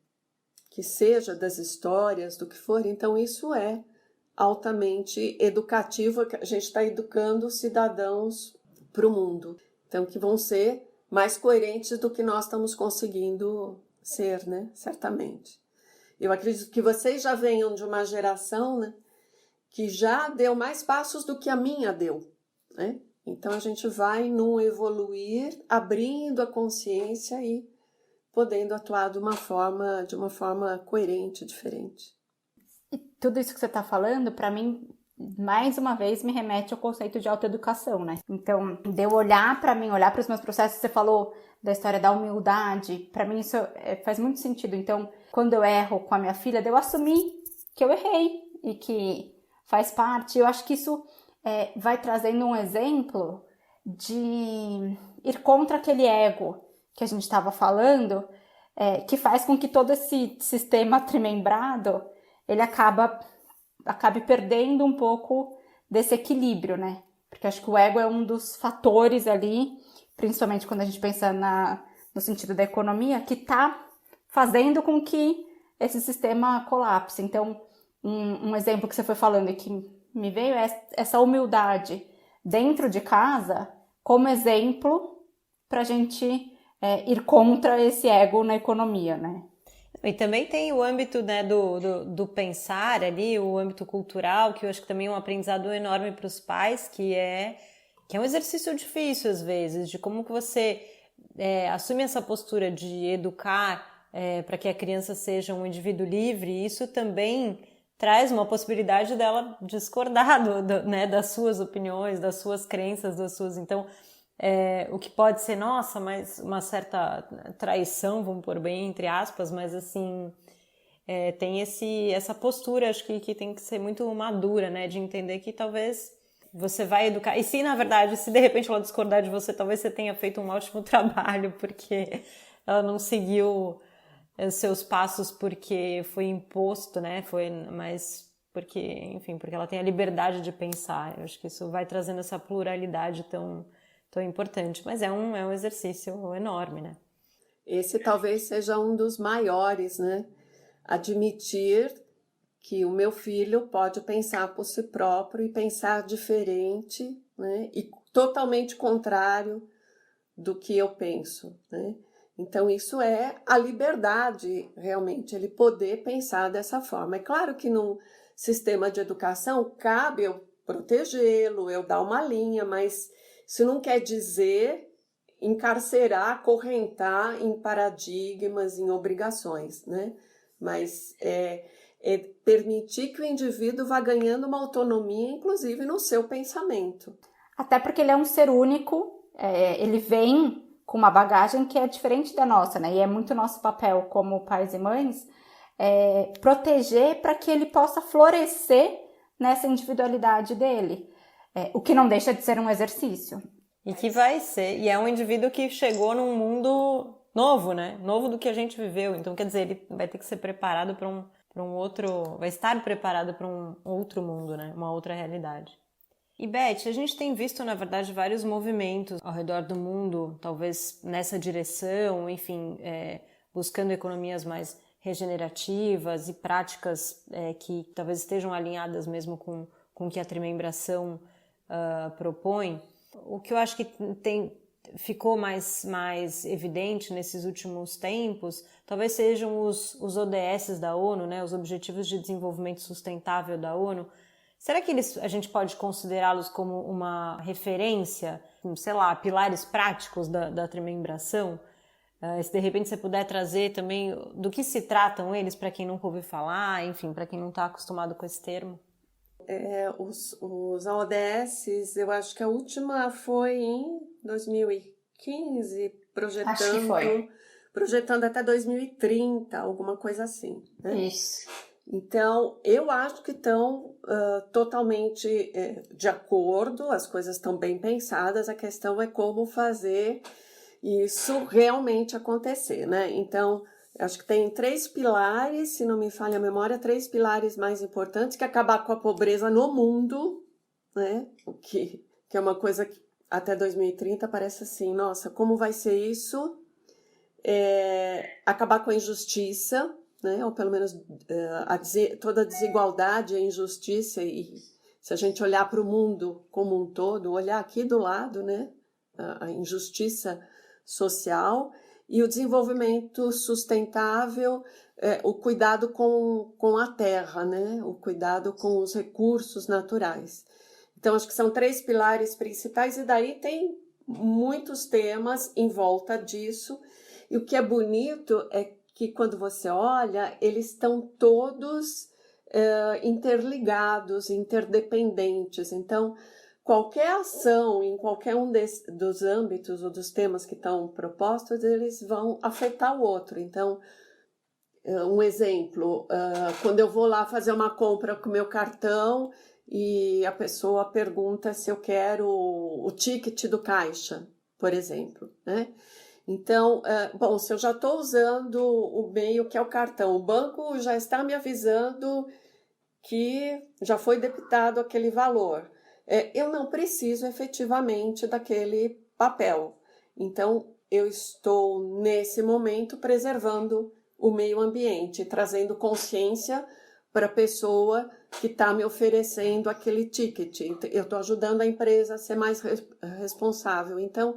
que seja das histórias, do que for. Então, isso é altamente educativo, a gente está educando cidadãos para o mundo. Então, que vão ser mais coerentes do que nós estamos conseguindo ser, né? Certamente. Eu acredito que vocês já venham de uma geração, né, que já deu mais passos do que a minha deu, né? Então, a gente vai num evoluir, abrindo a consciência e podendo atuar de uma forma coerente, diferente. Tudo isso que você está falando, para mim, mais uma vez, me remete ao conceito de autoeducação, né? Então, de eu olhar para mim, olhar para os meus processos, você falou da história da humildade, para mim isso faz muito sentido. Então, quando eu erro com a minha filha, de eu assumir que eu errei e que faz parte. Eu acho que isso vai trazendo um exemplo de ir contra aquele ego que a gente estava falando, que faz com que todo esse sistema trimembrado ele acabe perdendo um pouco desse equilíbrio, né? Porque acho que o ego é um dos fatores ali, principalmente quando a gente pensa no sentido da economia, que está fazendo com que esse sistema colapse. Então, um exemplo que você foi falando e que me veio é essa humildade dentro de casa como exemplo para a gente ir contra esse ego na economia, né? E também tem o âmbito, né, do pensar ali, o âmbito cultural, que eu acho que também é um aprendizado enorme para os pais, que é um exercício difícil às vezes, de como que você assume essa postura de educar para que a criança seja um indivíduo livre. E isso também traz uma possibilidade dela discordar né, das suas opiniões, das suas crenças, então o que pode ser, nossa, mas uma certa traição, vamos pôr bem entre aspas, mas assim, tem essa postura, acho que tem que ser muito madura, né? De entender que talvez você vai educar. E se, na verdade, se de repente ela discordar de você, talvez você tenha feito um ótimo trabalho, porque ela não seguiu os seus passos porque foi imposto, né? Mas porque, enfim, porque ela tem a liberdade de pensar. Eu acho que isso vai trazendo essa pluralidade tão importante. Mas é um exercício enorme, né? Esse talvez seja um dos maiores, né? Admitir que o meu filho pode pensar por si próprio e pensar diferente, né? E totalmente contrário do que eu penso, né? Então isso é a liberdade, realmente, ele poder pensar dessa forma. É claro que num sistema de educação cabe eu protegê-lo, eu dar uma linha, mas isso não quer dizer encarcerar, acorrentar em paradigmas, em obrigações, né? Mas é permitir que o indivíduo vá ganhando uma autonomia, inclusive no seu pensamento. Até porque ele é um ser único, ele vem com uma bagagem que é diferente da nossa, né? E é muito nosso papel como pais e mães proteger para que ele possa florescer nessa individualidade dele, o que não deixa de ser um exercício. E que vai ser, e é um indivíduo que chegou num mundo novo, né? Novo do que a gente viveu. Então, quer dizer, ele vai ter que ser preparado para um outro, vai estar preparado para um outro mundo, né? Uma outra realidade. E Beth, a gente tem visto, na verdade, vários movimentos ao redor do mundo, talvez nessa direção, enfim, buscando economias mais regenerativas e práticas que talvez estejam alinhadas mesmo com o que a trimembração propõe. O que eu acho que ficou mais evidente nesses últimos tempos, talvez sejam os ODS da ONU, né, os Objetivos de Desenvolvimento Sustentável da ONU. Será que a gente pode considerá-los como uma referência, sei lá, pilares práticos da trimembração? Se de repente você puder trazer também do que se tratam eles, para quem nunca ouviu falar, enfim, para quem não está acostumado com esse termo. Os ODS, eu acho que a última foi em 2015, projetando até 2030, alguma coisa assim, né? Isso. Então, eu acho que estão totalmente de acordo, as coisas estão bem pensadas, a questão é como fazer isso realmente acontecer, né? Então, acho que tem 3 pilares, se não me falha a memória, 3 pilares mais importantes, que é acabar com a pobreza no mundo, né? O que é uma coisa que até 2030 parece assim, nossa, como vai ser isso? Acabar com a injustiça, né? Ou pelo menos toda a desigualdade, a injustiça, e se a gente olhar para o mundo como um todo, olhar aqui do lado, né? A injustiça social e o desenvolvimento sustentável, o cuidado com a terra, né? O cuidado com os recursos naturais. Então, acho que são 3 pilares principais e daí tem muitos temas em volta disso. E o que é bonito é que quando você olha, eles estão todos interligados, interdependentes. Então, qualquer ação em qualquer um dos âmbitos ou dos temas que estão propostos, eles vão afetar o outro. Então, um exemplo, quando eu vou lá fazer uma compra com o meu cartão e a pessoa pergunta se eu quero o ticket do caixa, por exemplo, né? Então, bom, se eu já estou usando o meio que é o cartão, o banco já está me avisando que já foi debitado aquele valor. Eu não preciso efetivamente daquele papel. Então, eu estou, nesse momento, preservando o meio ambiente, trazendo consciência para a pessoa que está me oferecendo aquele ticket. Eu estou ajudando a empresa a ser mais responsável. Então,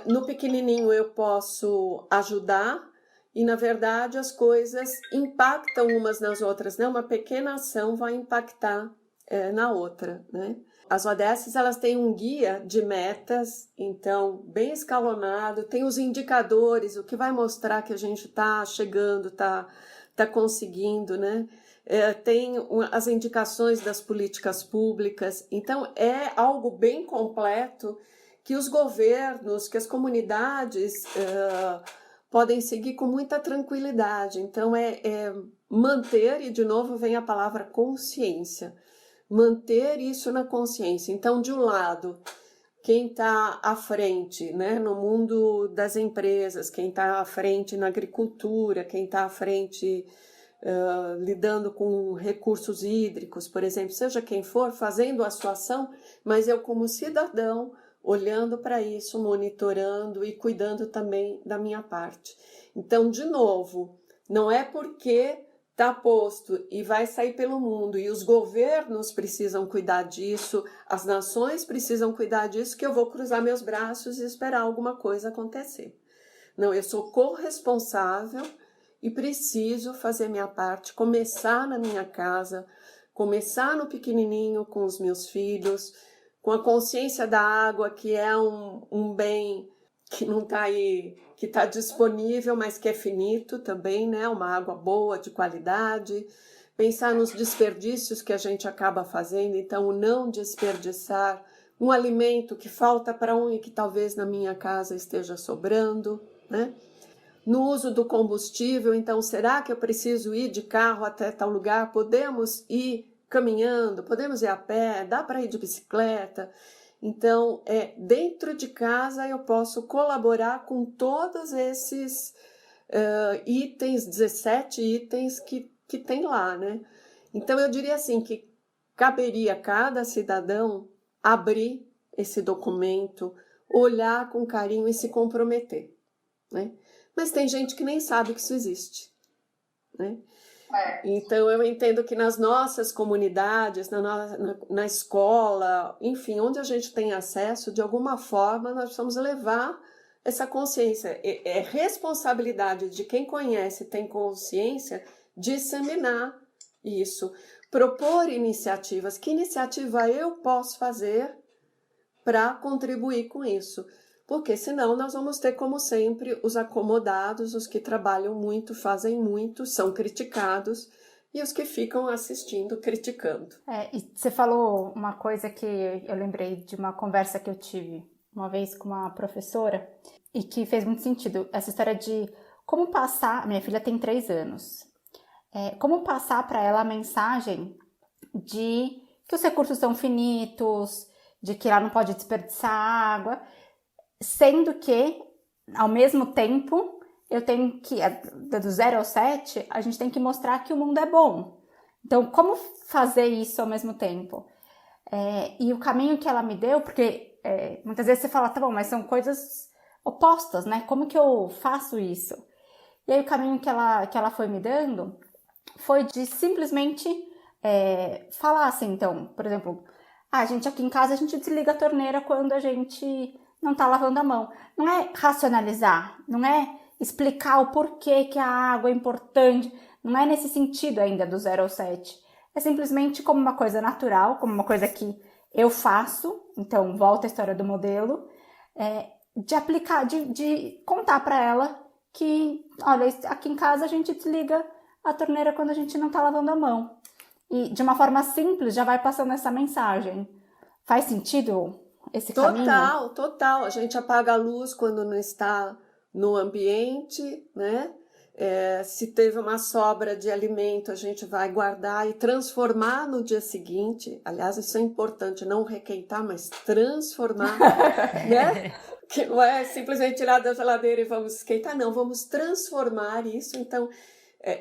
no pequenininho eu posso ajudar e, na verdade, as coisas impactam umas nas outras, né? Uma pequena ação vai impactar na outra, né? As ODS, elas têm um guia de metas, então, bem escalonado, tem os indicadores, o que vai mostrar que a gente está chegando, está conseguindo, né? Tem as indicações das políticas públicas, então é algo bem completo que os governos, que as comunidades podem seguir com muita tranquilidade. Então, é manter, e de novo vem a palavra consciência, manter isso na consciência. Então, de um lado, quem está à frente, né, no mundo das empresas, quem está à frente na agricultura, quem está à frente lidando com recursos hídricos, por exemplo, seja quem for, fazendo a sua ação, mas eu como cidadão, olhando para isso, monitorando e cuidando também da minha parte. Então, de novo, não é porque está posto e vai sair pelo mundo e os governos precisam cuidar disso, as nações precisam cuidar disso, que eu vou cruzar meus braços e esperar alguma coisa acontecer. Não, eu sou corresponsável e preciso fazer minha parte, começar na minha casa, começar no pequenininho com os meus filhos, com a consciência da água, que é um bem que não está aí, que está disponível, mas que é finito também, né? Uma água boa, de qualidade. Pensar nos desperdícios que a gente acaba fazendo, então o não desperdiçar um alimento que falta para um e que talvez na minha casa esteja sobrando, né? No uso do combustível, então, será que eu preciso ir de carro até tal lugar? Podemos ir caminhando, podemos ir a pé, dá para ir de bicicleta. Então, dentro de casa eu posso colaborar com todos esses itens, 17 itens que tem lá, né? Então, eu diria assim, que caberia a cada cidadão abrir esse documento, olhar com carinho e se comprometer, né? Mas tem gente que nem sabe que isso existe, né? Então, eu entendo que nas nossas comunidades, na escola, enfim, onde a gente tem acesso, de alguma forma, nós precisamos levar essa consciência. É responsabilidade de quem conhece, tem consciência, disseminar isso. Propor iniciativas. Que iniciativa eu posso fazer para contribuir com isso? Porque senão nós vamos ter, como sempre, os acomodados, os que trabalham muito, fazem muito, são criticados, e os que ficam assistindo, criticando. E você falou uma coisa que eu lembrei de uma conversa que eu tive uma vez com uma professora, e que fez muito sentido. Essa história de como passar... Minha filha tem 3 anos. Como passar para ela a mensagem de que os recursos são finitos, de que ela não pode desperdiçar água... Sendo que, ao mesmo tempo, eu tenho que, do 0 ao 7, a gente tem que mostrar que o mundo é bom. Então, como fazer isso ao mesmo tempo? E o caminho que ela me deu, porque muitas vezes você fala, tá bom, mas são coisas opostas, né? Como que eu faço isso? E aí o caminho que ela foi me dando foi de simplesmente falar assim, então, por exemplo, a gente aqui em casa, a gente desliga a torneira quando a gente... não tá lavando a mão. Não é racionalizar, não é explicar o porquê que a água é importante, não é nesse sentido ainda do 0 ao 7. É simplesmente como uma coisa natural, como uma coisa que eu faço, então volta a história do modelo, de aplicar, de contar para ela que, olha, aqui em casa a gente desliga a torneira quando a gente não tá lavando a mão. E de uma forma simples já vai passando essa mensagem. Faz sentido esse caminho? Total. A gente apaga a luz quando não está no ambiente, né? Se teve uma sobra de alimento, a gente vai guardar e transformar no dia seguinte. Aliás, isso é importante, não requentar, mas transformar, né? Que não é simplesmente tirar da geladeira e vamos esquentar, não, vamos transformar isso. Então,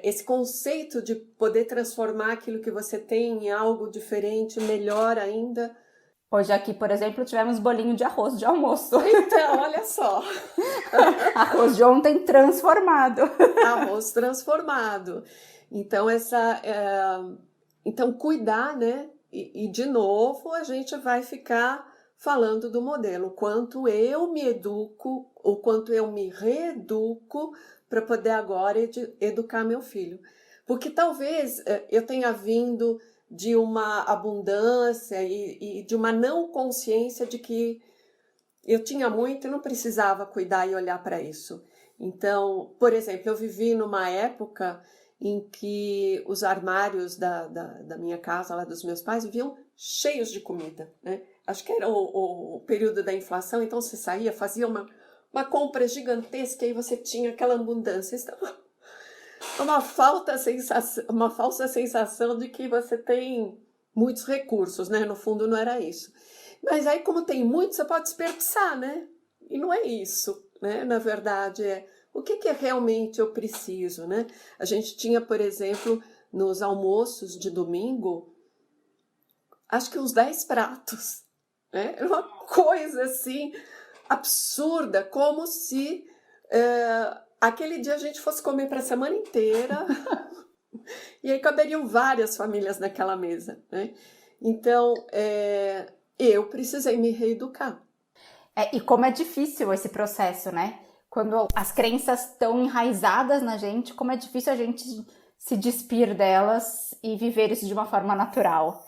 esse conceito de poder transformar aquilo que você tem em algo diferente, melhor ainda. Hoje aqui, por exemplo, tivemos bolinho de arroz de almoço. Então, olha só. Arroz de ontem transformado. Arroz transformado. Então, então cuidar, né? E, de novo, a gente vai ficar falando do modelo. O quanto eu me educo, o quanto eu me reeduco para poder agora educar meu filho. Porque talvez eu tenha vindo de uma abundância e de uma não consciência de que eu tinha muito e não precisava cuidar e olhar para isso. Então, por exemplo, eu vivi numa época em que os armários da minha casa, lá dos meus pais, viviam cheios de comida, né? Acho que era o período da inflação, então você saía, fazia uma compra gigantesca e você tinha aquela abundância. Então, uma falsa sensação de que você tem muitos recursos, né? No fundo não era isso. Mas aí, como tem muito, você pode desperdiçar, né? E não é isso, né? Na verdade, o que realmente eu preciso, né? A gente tinha, por exemplo, nos almoços de domingo, acho que uns 10 pratos, né? Era uma coisa assim absurda, como se aquele dia a gente fosse comer para a semana inteira e aí caberiam várias famílias naquela mesa, né? Então, eu precisei me reeducar. E como é difícil esse processo, né? Quando as crenças estão enraizadas na gente, como é difícil a gente se despir delas e viver isso de uma forma natural.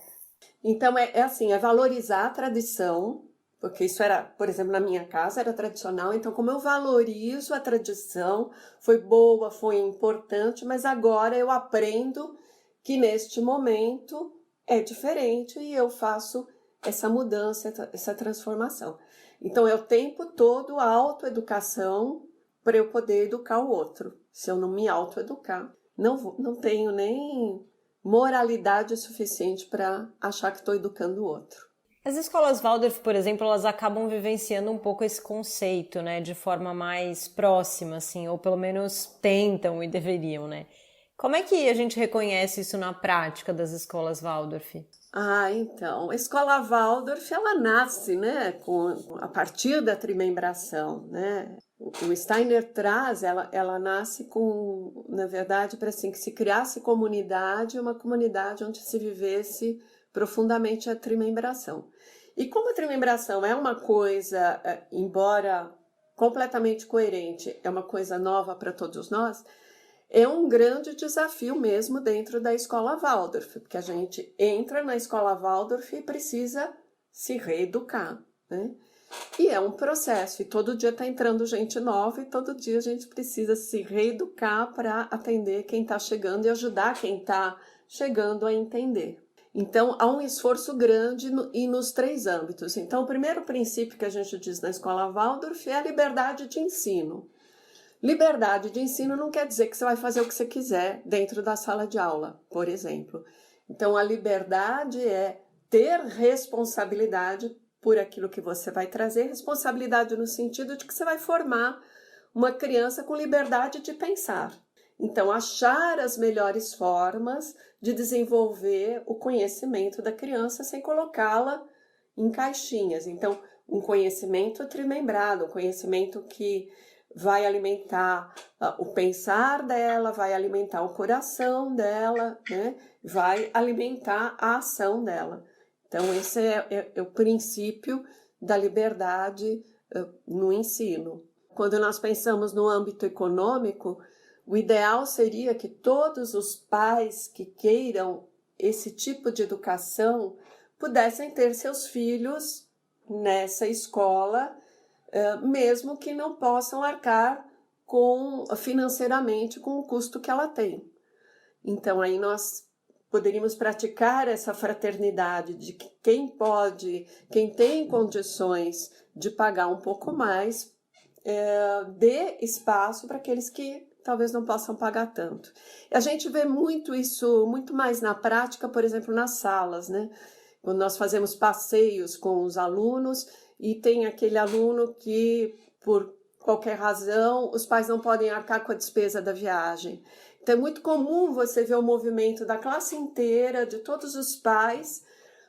Então, assim, é valorizar a tradição, porque isso era, por exemplo, na minha casa era tradicional, então como eu valorizo a tradição, foi boa, foi importante, mas agora eu aprendo que neste momento é diferente e eu faço essa mudança, essa transformação. Então, é o tempo todo a autoeducação para eu poder educar o outro. Se eu não me autoeducar, não tenho nem moralidade suficiente para achar que estou educando o outro. As escolas Waldorf, por exemplo, elas acabam vivenciando um pouco esse conceito, né, de forma mais próxima, assim, ou pelo menos tentam e deveriam, né? Como é que a gente reconhece isso na prática das escolas Waldorf? Então, a escola Waldorf, ela nasce, né, a partir da trimembração, né? O Steiner traz, ela nasce com, na verdade, para assim, que se criasse comunidade, uma comunidade onde se vivesse profundamente a trimembração. E como a trimembração é uma coisa, embora completamente coerente, é uma coisa nova para todos nós, é um grande desafio mesmo dentro da escola Waldorf, porque a gente entra na escola Waldorf e precisa se reeducar, né? E é um processo, e todo dia está entrando gente nova e todo dia a gente precisa se reeducar para atender quem está chegando e ajudar quem está chegando a entender. Então, há um esforço grande e nos 3 âmbitos. Então, o primeiro princípio que a gente diz na escola Waldorf é a liberdade de ensino. Liberdade de ensino não quer dizer que você vai fazer o que você quiser dentro da sala de aula, por exemplo. Então, a liberdade é ter responsabilidade por aquilo que você vai trazer, responsabilidade no sentido de que você vai formar uma criança com liberdade de pensar. Então, achar as melhores formas de desenvolver o conhecimento da criança sem colocá-la em caixinhas. Então, um conhecimento trimembrado, um conhecimento que vai alimentar o pensar dela, vai alimentar o coração dela, né? Vai alimentar a ação dela. Então, esse é o princípio da liberdade no ensino. Quando nós pensamos no âmbito econômico, o ideal seria que todos os pais que queiram esse tipo de educação pudessem ter seus filhos nessa escola, mesmo que não possam arcar financeiramente com o custo que ela tem. Então, aí nós poderíamos praticar essa fraternidade de que quem tem condições de pagar um pouco mais, dê espaço para aqueles que talvez não possam pagar tanto. E a gente vê muito isso, muito mais na prática, por exemplo, nas salas, né? Quando nós fazemos passeios com os alunos e tem aquele aluno que, por qualquer razão, os pais não podem arcar com a despesa da viagem. Então, é muito comum você ver o movimento da classe inteira, de todos os pais,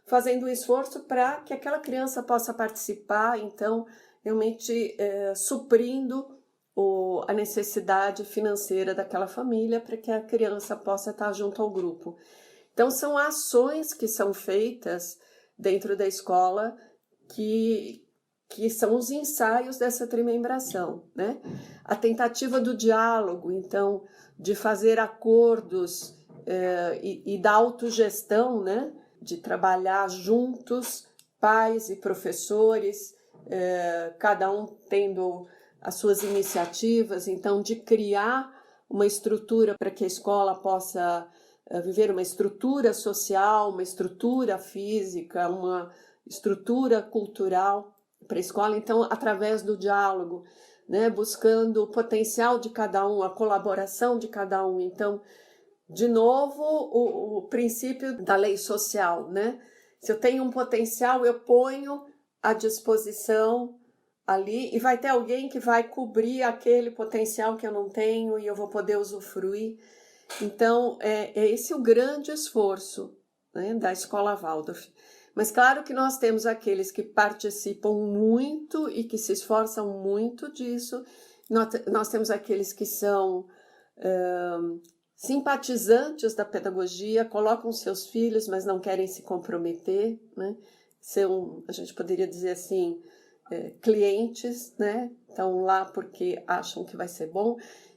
fazendo um esforço para que aquela criança possa participar, então, realmente suprindo a necessidade financeira daquela família para que a criança possa estar junto ao grupo. Então, são ações que são feitas dentro da escola que são os ensaios dessa trimembração, né? A tentativa do diálogo, então, de fazer acordos e da autogestão, né? De trabalhar juntos, pais e professores, cada um tendo as suas iniciativas, então, de criar uma estrutura para que a escola possa viver uma estrutura social, uma estrutura física, uma estrutura cultural para a escola. Então, através do diálogo, né? Buscando o potencial de cada um, a colaboração de cada um. Então, de novo, o princípio da lei social, né? Se eu tenho um potencial, eu ponho à disposição ali e vai ter alguém que vai cobrir aquele potencial que eu não tenho e eu vou poder usufruir. Então, é esse o grande esforço, né, da Escola Waldorf. Mas claro que nós temos aqueles que participam muito e que se esforçam muito disso. Nós temos aqueles que são simpatizantes da pedagogia, colocam seus filhos, mas não querem se comprometer, né? São, a gente poderia dizer assim, clientes, né? Estão lá porque acham que vai ser bom.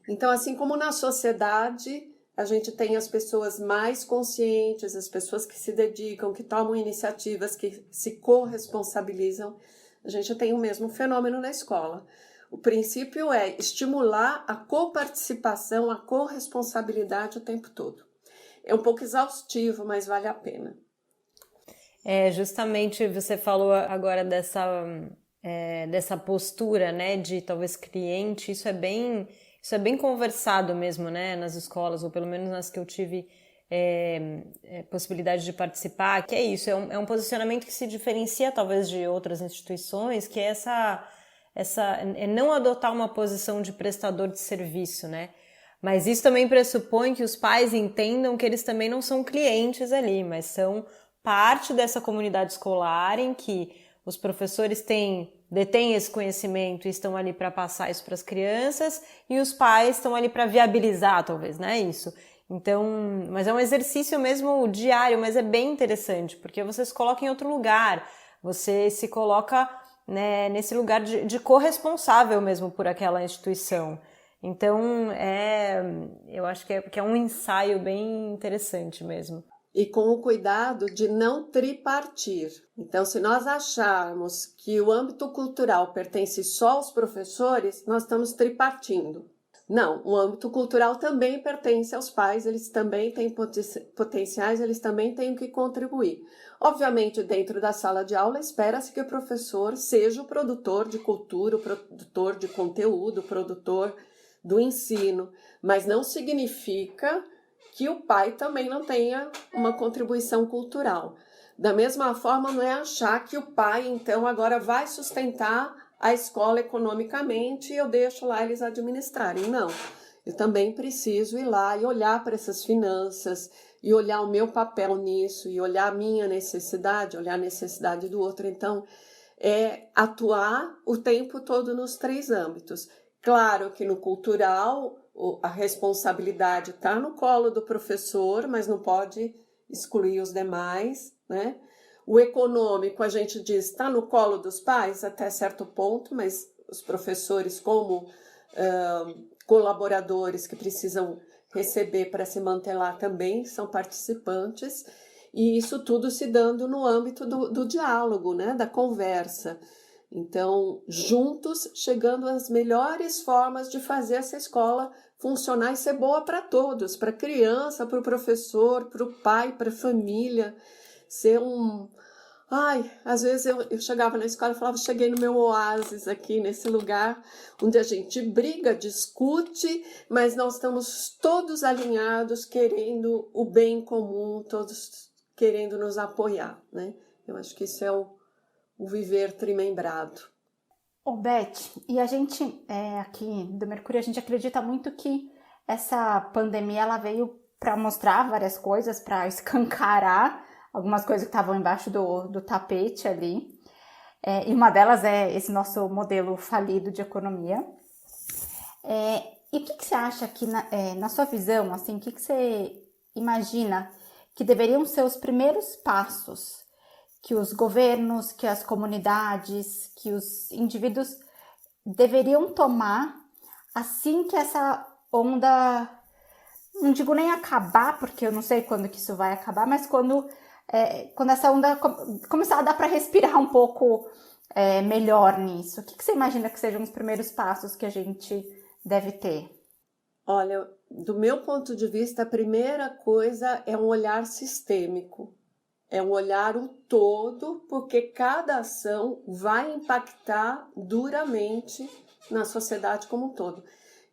Então, assim como na sociedade, a gente tem as pessoas mais conscientes, as pessoas que se dedicam, que tomam iniciativas, que se corresponsabilizam. A gente tem o mesmo fenômeno na escola. O princípio é estimular a coparticipação, a corresponsabilidade o tempo todo. É um pouco exaustivo, mas vale a pena. Justamente você falou agora dessa postura, né, de talvez cliente, isso é bem conversado mesmo, né, nas escolas, ou pelo menos nas que eu tive possibilidade de participar, que é isso, é um posicionamento que se diferencia talvez de outras instituições, que é não adotar uma posição de prestador de serviço, né, mas isso também pressupõe que os pais entendam que eles também não são clientes ali, mas são parte dessa comunidade escolar em que os professores detêm esse conhecimento e estão ali para passar isso para as crianças e os pais estão ali para viabilizar, talvez, né, isso. Então, mas é um exercício mesmo diário, mas é bem interessante, porque você se coloca em outro lugar, você se coloca, né, nesse lugar de corresponsável mesmo por aquela instituição. Então, eu acho que é um ensaio bem interessante mesmo. E com o cuidado de não tripartir. Então, se nós acharmos que o âmbito cultural pertence só aos professores, nós estamos tripartindo. Não, o âmbito cultural também pertence aos pais, eles também têm potenciais, eles também têm que contribuir. Obviamente, dentro da sala de aula, espera-se que o professor seja o produtor de cultura, o produtor de conteúdo, o produtor do ensino, mas não significa que o pai também não tenha uma contribuição cultural. Da mesma forma, não é achar que o pai, então, agora vai sustentar a escola economicamente e eu deixo lá eles administrarem. Não, eu também preciso ir lá e olhar para essas finanças e olhar o meu papel nisso e olhar a minha necessidade, olhar a necessidade do outro. Então, é atuar o tempo todo nos 3 âmbitos. Claro que no cultural a responsabilidade está no colo do professor, mas não pode excluir os demais, né? O econômico, a gente diz, está no colo dos pais até certo ponto, mas os professores, como colaboradores que precisam receber para se manter lá, também são participantes, e isso tudo se dando no âmbito do diálogo, né? Da conversa. Então, juntos, chegando às melhores formas de fazer essa escola funcionar e ser boa para todos, para a criança, para o professor, para o pai, para a família, ser às vezes eu chegava na escola e falava, cheguei no meu oásis aqui, nesse lugar onde a gente briga, discute, mas nós estamos todos alinhados, querendo o bem comum, todos querendo nos apoiar, né? Eu acho que isso é o viver trimembrado. Beth, e a gente aqui do Mercúrio, a gente acredita muito que essa pandemia ela veio para mostrar várias coisas, para escancarar algumas coisas que estavam embaixo do tapete ali. E uma delas é esse nosso modelo falido de economia. E o que você acha que, na sua visão, assim, o que você imagina que deveriam ser os primeiros passos que os governos, que as comunidades, que os indivíduos deveriam tomar assim que essa onda, não digo nem acabar, porque eu não sei quando que isso vai acabar, mas quando essa onda começar a dar para respirar um pouco melhor nisso. O que você imagina que sejam os primeiros passos que a gente deve ter? Olha, do meu ponto de vista, a primeira coisa é um olhar sistêmico. É um olhar o todo, porque cada ação vai impactar duramente na sociedade como um todo.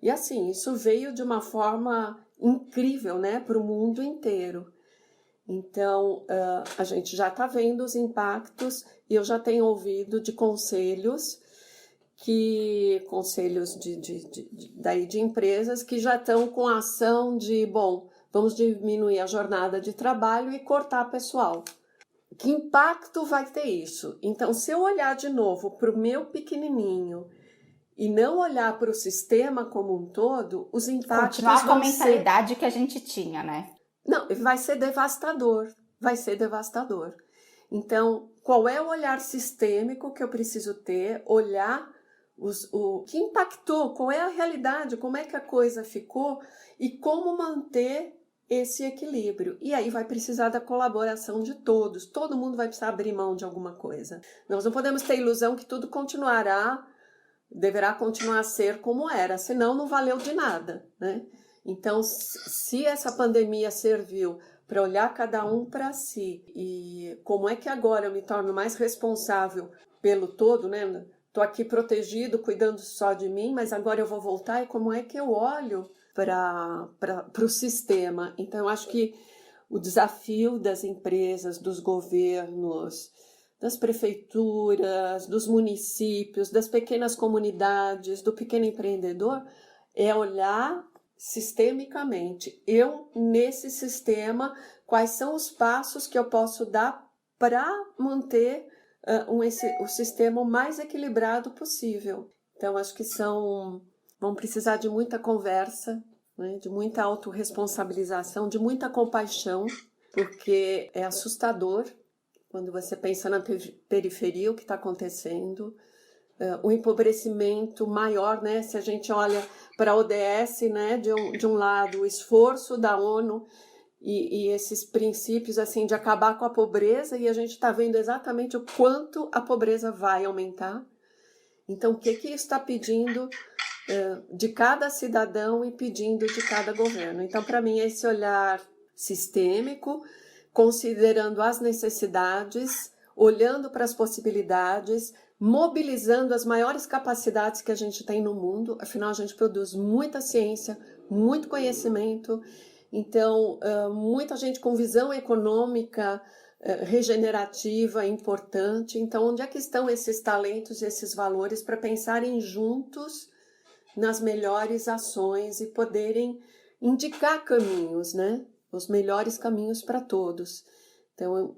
E assim, isso veio de uma forma incrível, né, para o mundo inteiro. Então, a gente já está vendo os impactos e eu já tenho ouvido de conselhos de empresas que já estão com a ação de, bom, vamos diminuir a jornada de trabalho e cortar pessoal. Que impacto vai ter isso? Então, se eu olhar de novo para o meu pequenininho e não olhar para o sistema como um todo, os impactos continuar com a mentalidade que a gente tinha, né? Não, vai ser devastador, vai ser devastador. Então, qual é o olhar sistêmico que eu preciso ter? Olhar o que impactou, qual é a realidade, como é que a coisa ficou e como manter esse equilíbrio. E aí vai precisar da colaboração de todos, todo mundo vai precisar abrir mão de alguma coisa. Nós não podemos ter ilusão que tudo deverá continuar a ser como era, senão não valeu de nada, né? Então, se essa pandemia serviu para olhar cada um para si e como é que agora eu me torno mais responsável pelo todo, né? Estou aqui protegido, cuidando só de mim, mas agora eu vou voltar e como é que eu olho para o sistema? Então, eu acho que o desafio das empresas, dos governos, das prefeituras, dos municípios, das pequenas comunidades, do pequeno empreendedor, é olhar sistemicamente. Eu, nesse sistema, quais são os passos que eu posso dar para manter o sistema o mais equilibrado possível. Então, acho que vão precisar de muita conversa, né, de muita autorresponsabilização, de muita compaixão, porque é assustador quando você pensa na periferia, o que está acontecendo, o empobrecimento maior, né? Se a gente olha para a ODS, né, de um lado, o esforço da ONU e esses princípios assim de acabar com a pobreza, e a gente está vendo exatamente o quanto a pobreza vai aumentar. Então, o que isso está pedindo de cada cidadão e pedindo de cada governo? Então, para mim, é esse olhar sistêmico, considerando as necessidades, olhando para as possibilidades, mobilizando as maiores capacidades que a gente tem no mundo. Afinal, a gente produz muita ciência, muito conhecimento. Então, muita gente com visão econômica regenerativa, importante. Então, onde é que estão esses talentos e esses valores para pensarem juntos nas melhores ações e poderem indicar caminhos, né? Os melhores caminhos para todos. Então,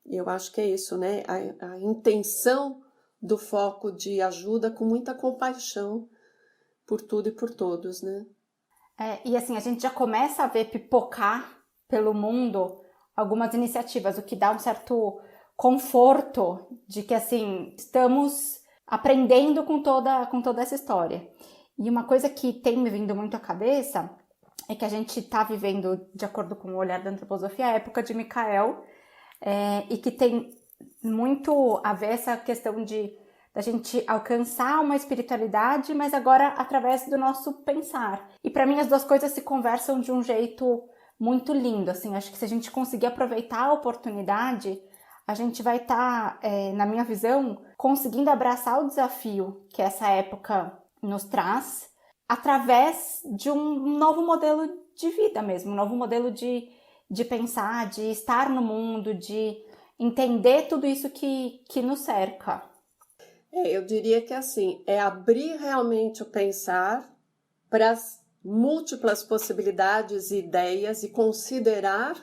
eu acho que é isso, né? A intenção do foco de ajuda com muita compaixão por tudo e por todos, né? E assim, a gente já começa a ver pipocar pelo mundo algumas iniciativas, o que dá um certo conforto de que, assim, estamos aprendendo com toda essa história. E uma coisa que tem me vindo muito à cabeça é que a gente está vivendo, de acordo com o olhar da antroposofia, a época de Michael, e que tem muito a ver essa questão da gente alcançar uma espiritualidade, mas agora através do nosso pensar. E para mim as duas coisas se conversam de um jeito muito lindo, assim. Acho que se a gente conseguir aproveitar a oportunidade, a gente vai estar, na minha visão, conseguindo abraçar o desafio que essa época nos traz, através de um novo modelo de vida mesmo, um novo modelo de pensar, de estar no mundo, de entender tudo isso que nos cerca. Eu diria que assim, é abrir realmente o pensar para as múltiplas possibilidades e ideias e considerar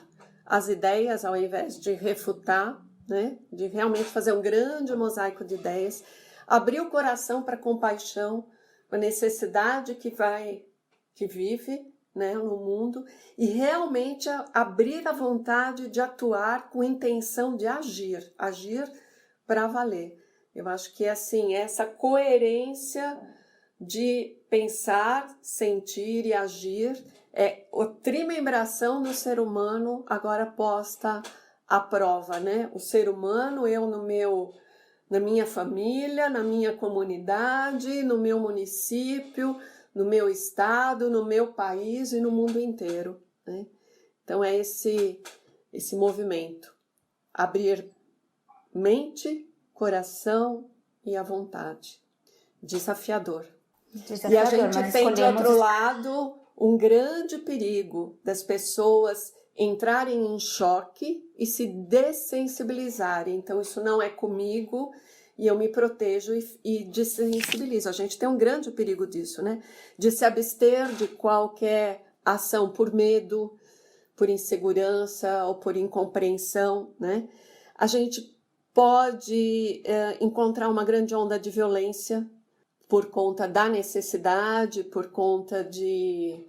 as ideias ao invés de refutar, né? De realmente fazer um grande mosaico de ideias, abrir o coração para a compaixão, a necessidade que vive, né, no mundo, e realmente abrir a vontade de atuar com intenção de agir para valer. Eu acho que assim, essa coerência de pensar, sentir e agir é a trimembração do ser humano agora posta à prova, né? O ser humano, eu na minha família, na minha comunidade, no meu município, no meu estado, no meu país e no mundo inteiro, né? Então é esse movimento, abrir mente, coração e a vontade. desafiador. Desafiador, E a gente mas tem, de outro lado, um grande perigo das pessoas entrarem em choque e se dessensibilizarem. Então, isso não é comigo e eu me protejo e desensibilizo. A gente tem um grande perigo disso, né? De se abster de qualquer ação por medo, por insegurança ou por incompreensão, né? A gente pode encontrar uma grande onda de violência por conta da necessidade, por conta de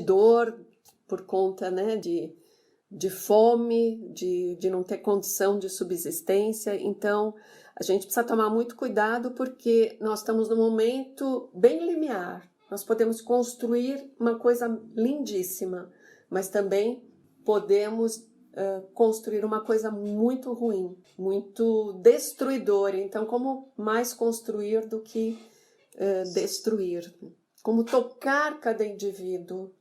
dor, por conta, né, de fome, de não ter condição de subsistência. Então, a gente precisa tomar muito cuidado porque nós estamos num momento bem limiar. Nós podemos construir uma coisa lindíssima, mas também podemos construir uma coisa muito ruim, muito destruidora. Então, como mais construir do que destruir? Como tocar cada indivíduo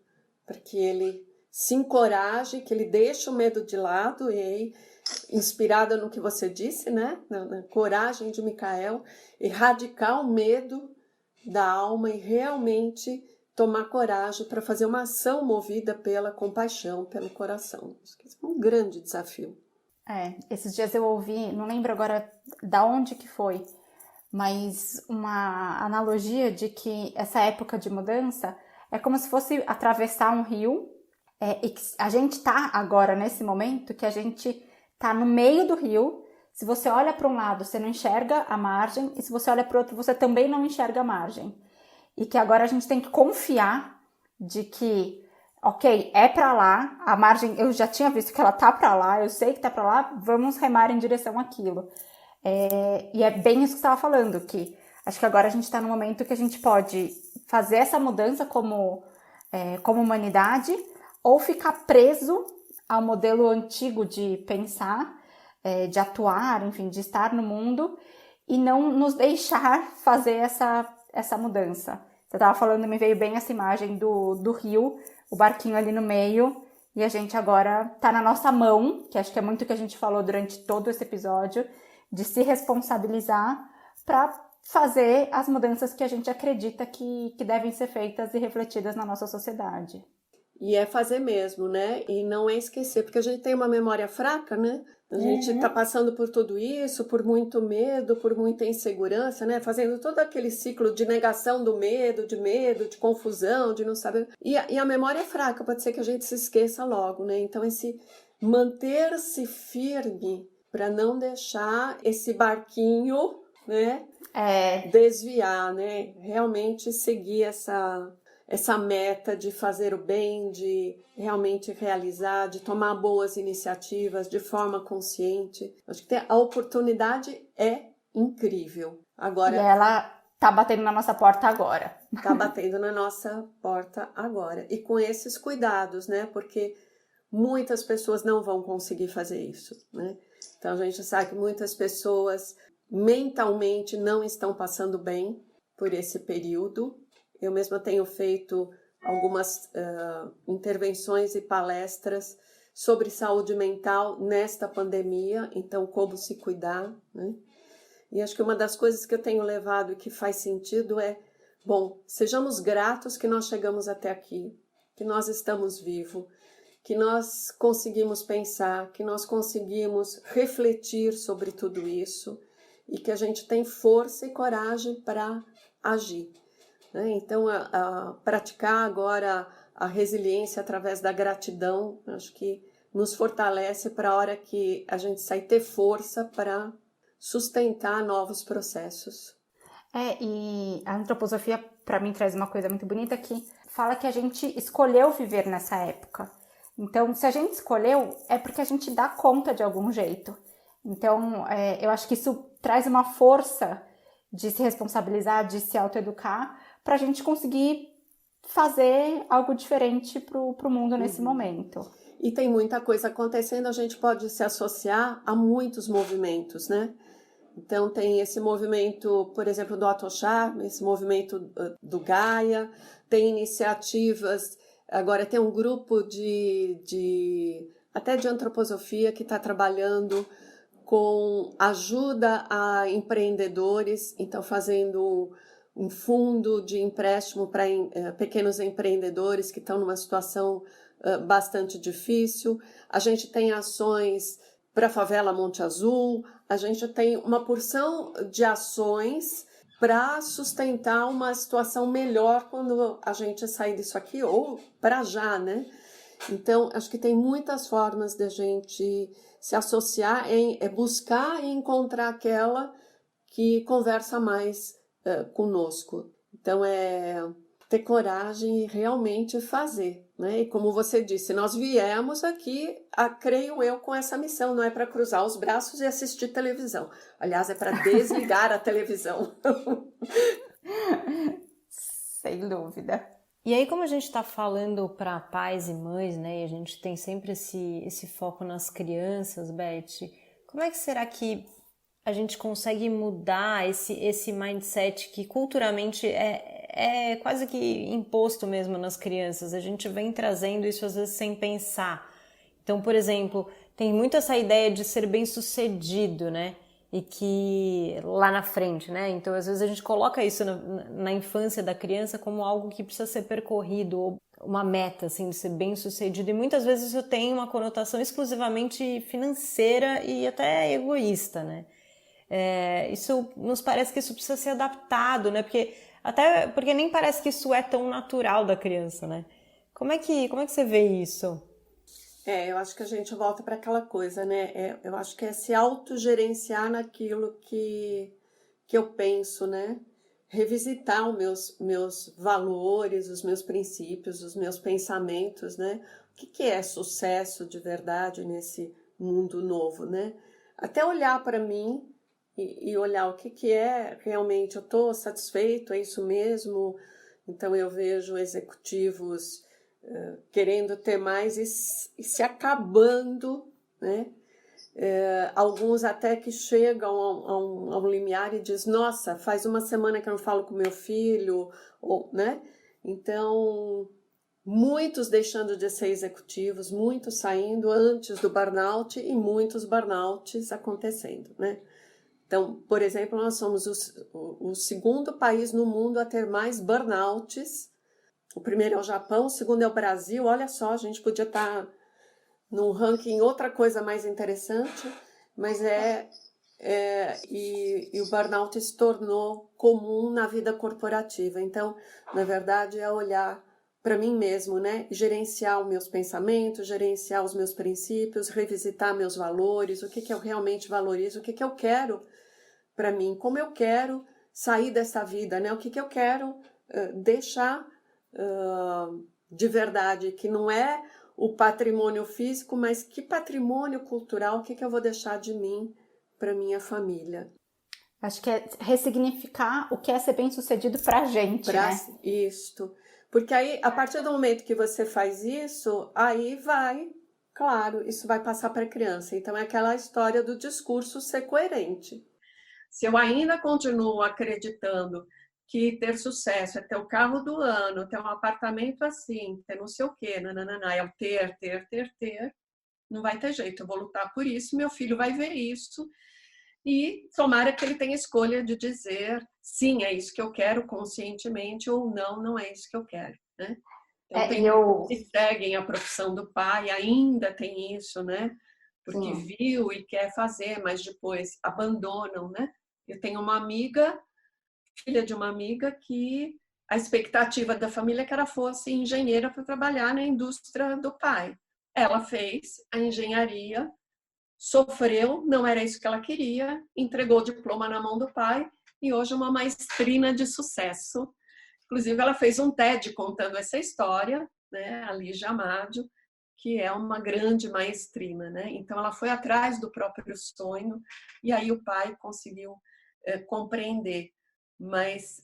para que ele se encoraje, que ele deixe o medo de lado, e aí, inspirada no que você disse, né? Na coragem de Micael, erradicar o medo da alma e realmente tomar coragem para fazer uma ação movida pela compaixão, pelo coração. Acho que isso é um grande desafio. Esses dias eu ouvi, não lembro agora da onde que foi, mas uma analogia de que essa época de mudança é como se fosse atravessar um rio, e que a gente tá agora nesse momento que a gente tá no meio do rio. Se você olha para um lado, você não enxerga a margem, e se você olha para o outro, você também não enxerga a margem. E que agora a gente tem que confiar de que, ok, é para lá, a margem eu já tinha visto que ela tá para lá, eu sei que tá para lá, vamos remar em direção àquilo. E é bem isso que você estava falando, que acho que agora a gente está no momento que a gente pode fazer essa mudança como humanidade, ou ficar preso ao modelo antigo de pensar, de atuar, enfim, de estar no mundo, e não nos deixar fazer essa mudança. Você estava falando, me veio bem essa imagem do rio, o barquinho ali no meio, e a gente agora está na nossa mão, que acho que é muito o que a gente falou durante todo esse episódio, de se responsabilizar para fazer as mudanças que a gente acredita que devem ser feitas e refletidas na nossa sociedade. E é fazer mesmo, né? E não é esquecer, porque a gente tem uma memória fraca, né? A gente está passando por tudo isso, por muito medo, por muita insegurança, né? Fazendo todo aquele ciclo de negação do medo, de confusão, de não saber. E a memória é fraca, pode ser que a gente se esqueça logo, né? Então, esse manter-se firme para não deixar esse barquinho, né? Desviar, né? Realmente seguir essa meta de fazer o bem, de realmente realizar, de tomar boas iniciativas de forma consciente. Acho que a oportunidade é incrível. Agora, e ela tá batendo na nossa porta agora. Tá batendo na nossa porta agora. E com esses cuidados, né? Porque muitas pessoas não vão conseguir fazer isso, né? Então, a gente sabe que muitas pessoas mentalmente não estão passando bem por esse período. Eu mesma tenho feito algumas intervenções e palestras sobre saúde mental nesta pandemia, então como se cuidar, né? E acho que uma das coisas que eu tenho levado e que faz sentido é, bom, sejamos gratos que nós chegamos até aqui, que nós estamos vivos, que nós conseguimos pensar, que nós conseguimos refletir sobre tudo isso e que a gente tem força e coragem para agir. Então, praticar agora a resiliência através da gratidão, acho que nos fortalece para a hora que a gente sai ter força para sustentar novos processos. E a antroposofia, para mim, traz uma coisa muito bonita que fala que a gente escolheu viver nessa época. Então, se a gente escolheu, é porque a gente dá conta de algum jeito. Então, eu acho que isso traz uma força de se responsabilizar, de se autoeducar, para a gente conseguir fazer algo diferente para o mundo nesse momento. E tem muita coisa acontecendo, a gente pode se associar a muitos movimentos, né? Então tem esse movimento, por exemplo, do Atochá, esse movimento do Gaia, tem iniciativas, agora tem um grupo até de antroposofia que está trabalhando com ajuda a empreendedores, então fazendo um fundo de empréstimo para pequenos empreendedores que estão numa situação bastante difícil. A gente tem ações para a favela Monte Azul, a gente tem uma porção de ações para sustentar uma situação melhor quando a gente sair disso aqui, ou para já, né? Então, acho que tem muitas formas de a gente se associar, buscar e encontrar aquela que conversa mais conosco. Então, ter coragem e realmente fazer, né? E como você disse, nós viemos aqui, creio eu, com essa missão, não é para cruzar os braços e assistir televisão. Aliás, é para desligar a televisão. Sem dúvida. E aí, como a gente está falando para pais e mães, né, e a gente tem sempre esse foco nas crianças, Beth, como é que será que a gente consegue mudar esse mindset que culturalmente é quase que imposto mesmo nas crianças? A gente vem trazendo isso às vezes sem pensar. Então, por exemplo, tem muito essa ideia de ser bem-sucedido, né? E que lá na frente, né? Então, às vezes a gente coloca isso na infância da criança como algo que precisa ser percorrido, ou uma meta, assim, de ser bem-sucedido. E muitas vezes isso tem uma conotação exclusivamente financeira e até egoísta, né? Isso nos parece que isso precisa ser adaptado, né? Porque nem parece que isso é tão natural da criança, né? Como é que você vê isso? Eu acho que a gente volta para aquela coisa, né? Eu acho que é se autogerenciar naquilo que eu penso, né? Revisitar os meus valores, os meus princípios, os meus pensamentos, né? O que é sucesso de verdade nesse mundo novo, né? Até olhar para mim e olhar o que é realmente, eu estou satisfeito, é isso mesmo? Então eu vejo executivos querendo ter mais e se acabando, né? Alguns até que chegam a um limiar e diz, nossa, faz uma semana que eu não falo com meu filho, né? Então, muitos deixando de ser executivos, muitos saindo antes do burnout e muitos burnouts acontecendo, né? Então, por exemplo, nós somos o segundo país no mundo a ter mais burnouts. O primeiro é o Japão, o segundo é o Brasil. Olha só, a gente podia estar num ranking outra coisa mais interessante, mas e o burnout se tornou comum na vida corporativa. Então, na verdade, é olhar para mim mesmo, né? Gerenciar os meus pensamentos, gerenciar os meus princípios, revisitar meus valores, o que eu realmente valorizo, o que eu quero para mim, como eu quero sair dessa vida, né? O que eu quero deixar de verdade, que não é o patrimônio físico, mas que patrimônio cultural, o que eu vou deixar de mim para minha família. Acho que é ressignificar o que é ser bem-sucedido para a gente, né? Isto. Porque aí, a partir do momento que você faz isso, aí vai, claro, isso vai passar para a criança. Então, é aquela história do discurso ser coerente. Se eu ainda continuo acreditando que ter sucesso é ter o carro do ano, ter um apartamento assim, ter não sei o quê, nananana, é o ter, não vai ter jeito, eu vou lutar por isso, meu filho vai ver isso e tomara que ele tenha escolha de dizer sim, é isso que eu quero conscientemente ou não, não é isso que eu quero, né? Então tem que seguem a profissão do pai, ainda tem isso, né? Porque viu e quer fazer, mas depois abandonam, né? Eu tenho uma amiga, filha de uma amiga, que a expectativa da família é que ela fosse engenheira para trabalhar na indústria do pai. Ela fez a engenharia, sofreu, não era isso que ela queria, entregou o diploma na mão do pai e hoje é uma maestrina de sucesso. Inclusive, ela fez um TED contando essa história, né, a Lígia Amádio, que é uma grande maestrina, né? Então, ela foi atrás do próprio sonho e aí o pai conseguiu compreender. Mas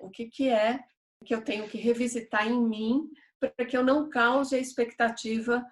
o que é que eu tenho que revisitar em mim para que eu não cause a expectativa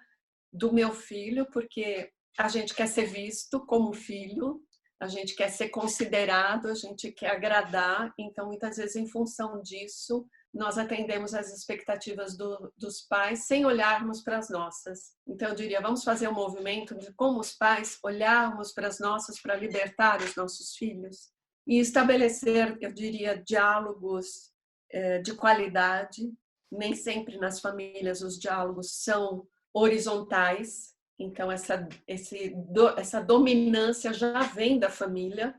do meu filho, porque a gente quer ser visto como filho, a gente quer ser considerado, a gente quer agradar, então muitas vezes em função disso nós atendemos às expectativas dos pais sem olharmos para as nossas. Então eu diria, vamos fazer um movimento de como os pais olharmos para as nossas para libertar os nossos filhos. e estabelecer, eu diria, diálogos de qualidade. Nem sempre nas famílias os diálogos são horizontais, então essa dominância já vem da família,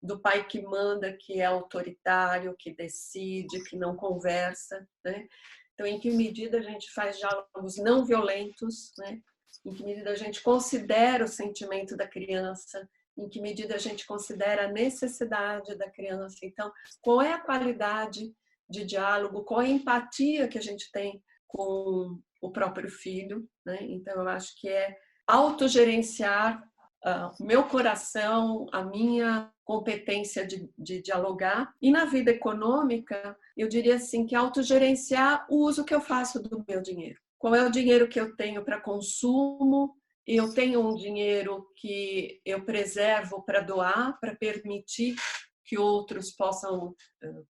do pai que manda, que é autoritário, que decide, que não conversa, né? Então, em que medida a gente faz diálogos não violentos, né? Em que medida a gente considera o sentimento da criança, em que medida a gente considera a necessidade da criança. Então, qual é a qualidade de diálogo, qual é a empatia que a gente tem com o próprio filho, né? Então, eu acho que é autogerenciar o meu coração, a minha competência de dialogar. E na vida econômica, eu diria assim, que autogerenciar o uso que eu faço do meu dinheiro. Qual é o dinheiro que eu tenho para consumo? Eu tenho um dinheiro que eu preservo para doar, para permitir que outros possam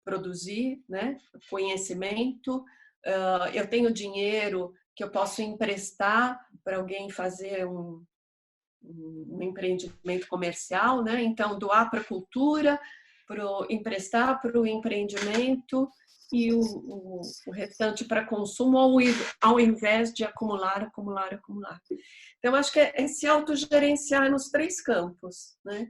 produzir, né? Conhecimento. Eu tenho dinheiro que eu posso emprestar para alguém fazer um empreendimento comercial, né? Então, doar para a cultura, emprestar para o empreendimento e o restante para consumo, ao invés de acumular. Então, acho que é se autogerenciar nos 3 campos, né?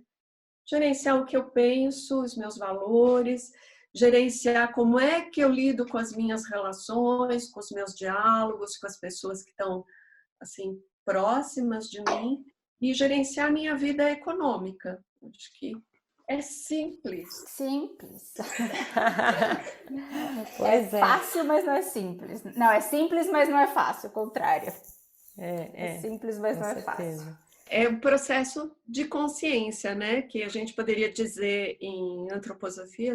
Gerenciar o que eu penso, os meus valores, gerenciar como é que eu lido com as minhas relações, com os meus diálogos, com as pessoas que estão assim próximas de mim, e gerenciar a minha vida econômica. Acho que é simples. Simples. Pois é. Fácil, mas não é simples. Não, é simples, mas não é fácil, o contrário. É simples, mas não é certeza. fácil. É um processo de consciência, né? Que a gente poderia dizer em antroposofia,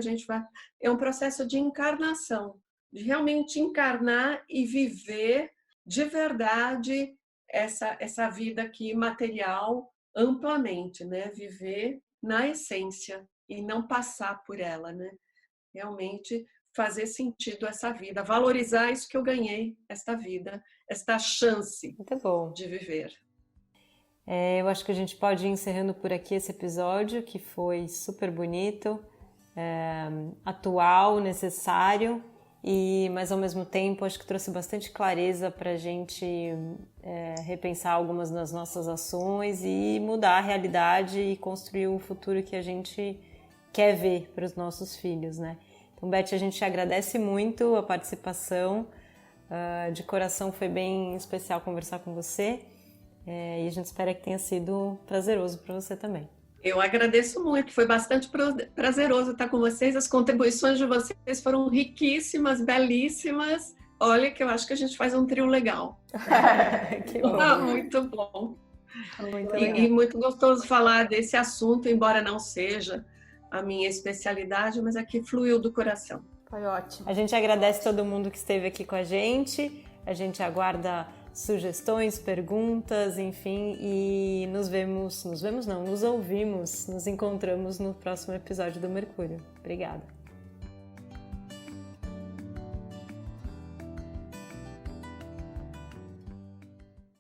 é um processo de encarnação, de realmente encarnar e viver de verdade essa vida aqui material amplamente, né? Viver na essência e não passar por ela, né? Realmente fazer sentido essa vida, valorizar isso que eu ganhei, esta vida, esta chance Muito bom. de viver. Eu acho que a gente pode ir encerrando por aqui esse episódio, que foi super bonito, atual, necessário, mas ao mesmo tempo acho que trouxe bastante clareza para a gente repensar algumas das nossas ações e mudar a realidade e construir o futuro que a gente quer ver para os nossos filhos, né? Então, Beth, a gente te agradece muito a participação, de coração foi bem especial conversar com você. E a gente espera que tenha sido prazeroso para você também. Eu agradeço muito, foi bastante prazeroso estar com vocês. As contribuições de vocês foram riquíssimas, belíssimas. Olha que eu acho que a gente faz um trio legal. Que bom. Muito bom. Muito e muito gostoso falar desse assunto, embora não seja a minha especialidade, mas aqui fluiu do coração. Foi ótimo. A gente agradece todo mundo que esteve aqui com a gente. A gente aguarda sugestões, perguntas, enfim, e nos ouvimos, nos encontramos no próximo episódio do Mercúrio. Obrigada.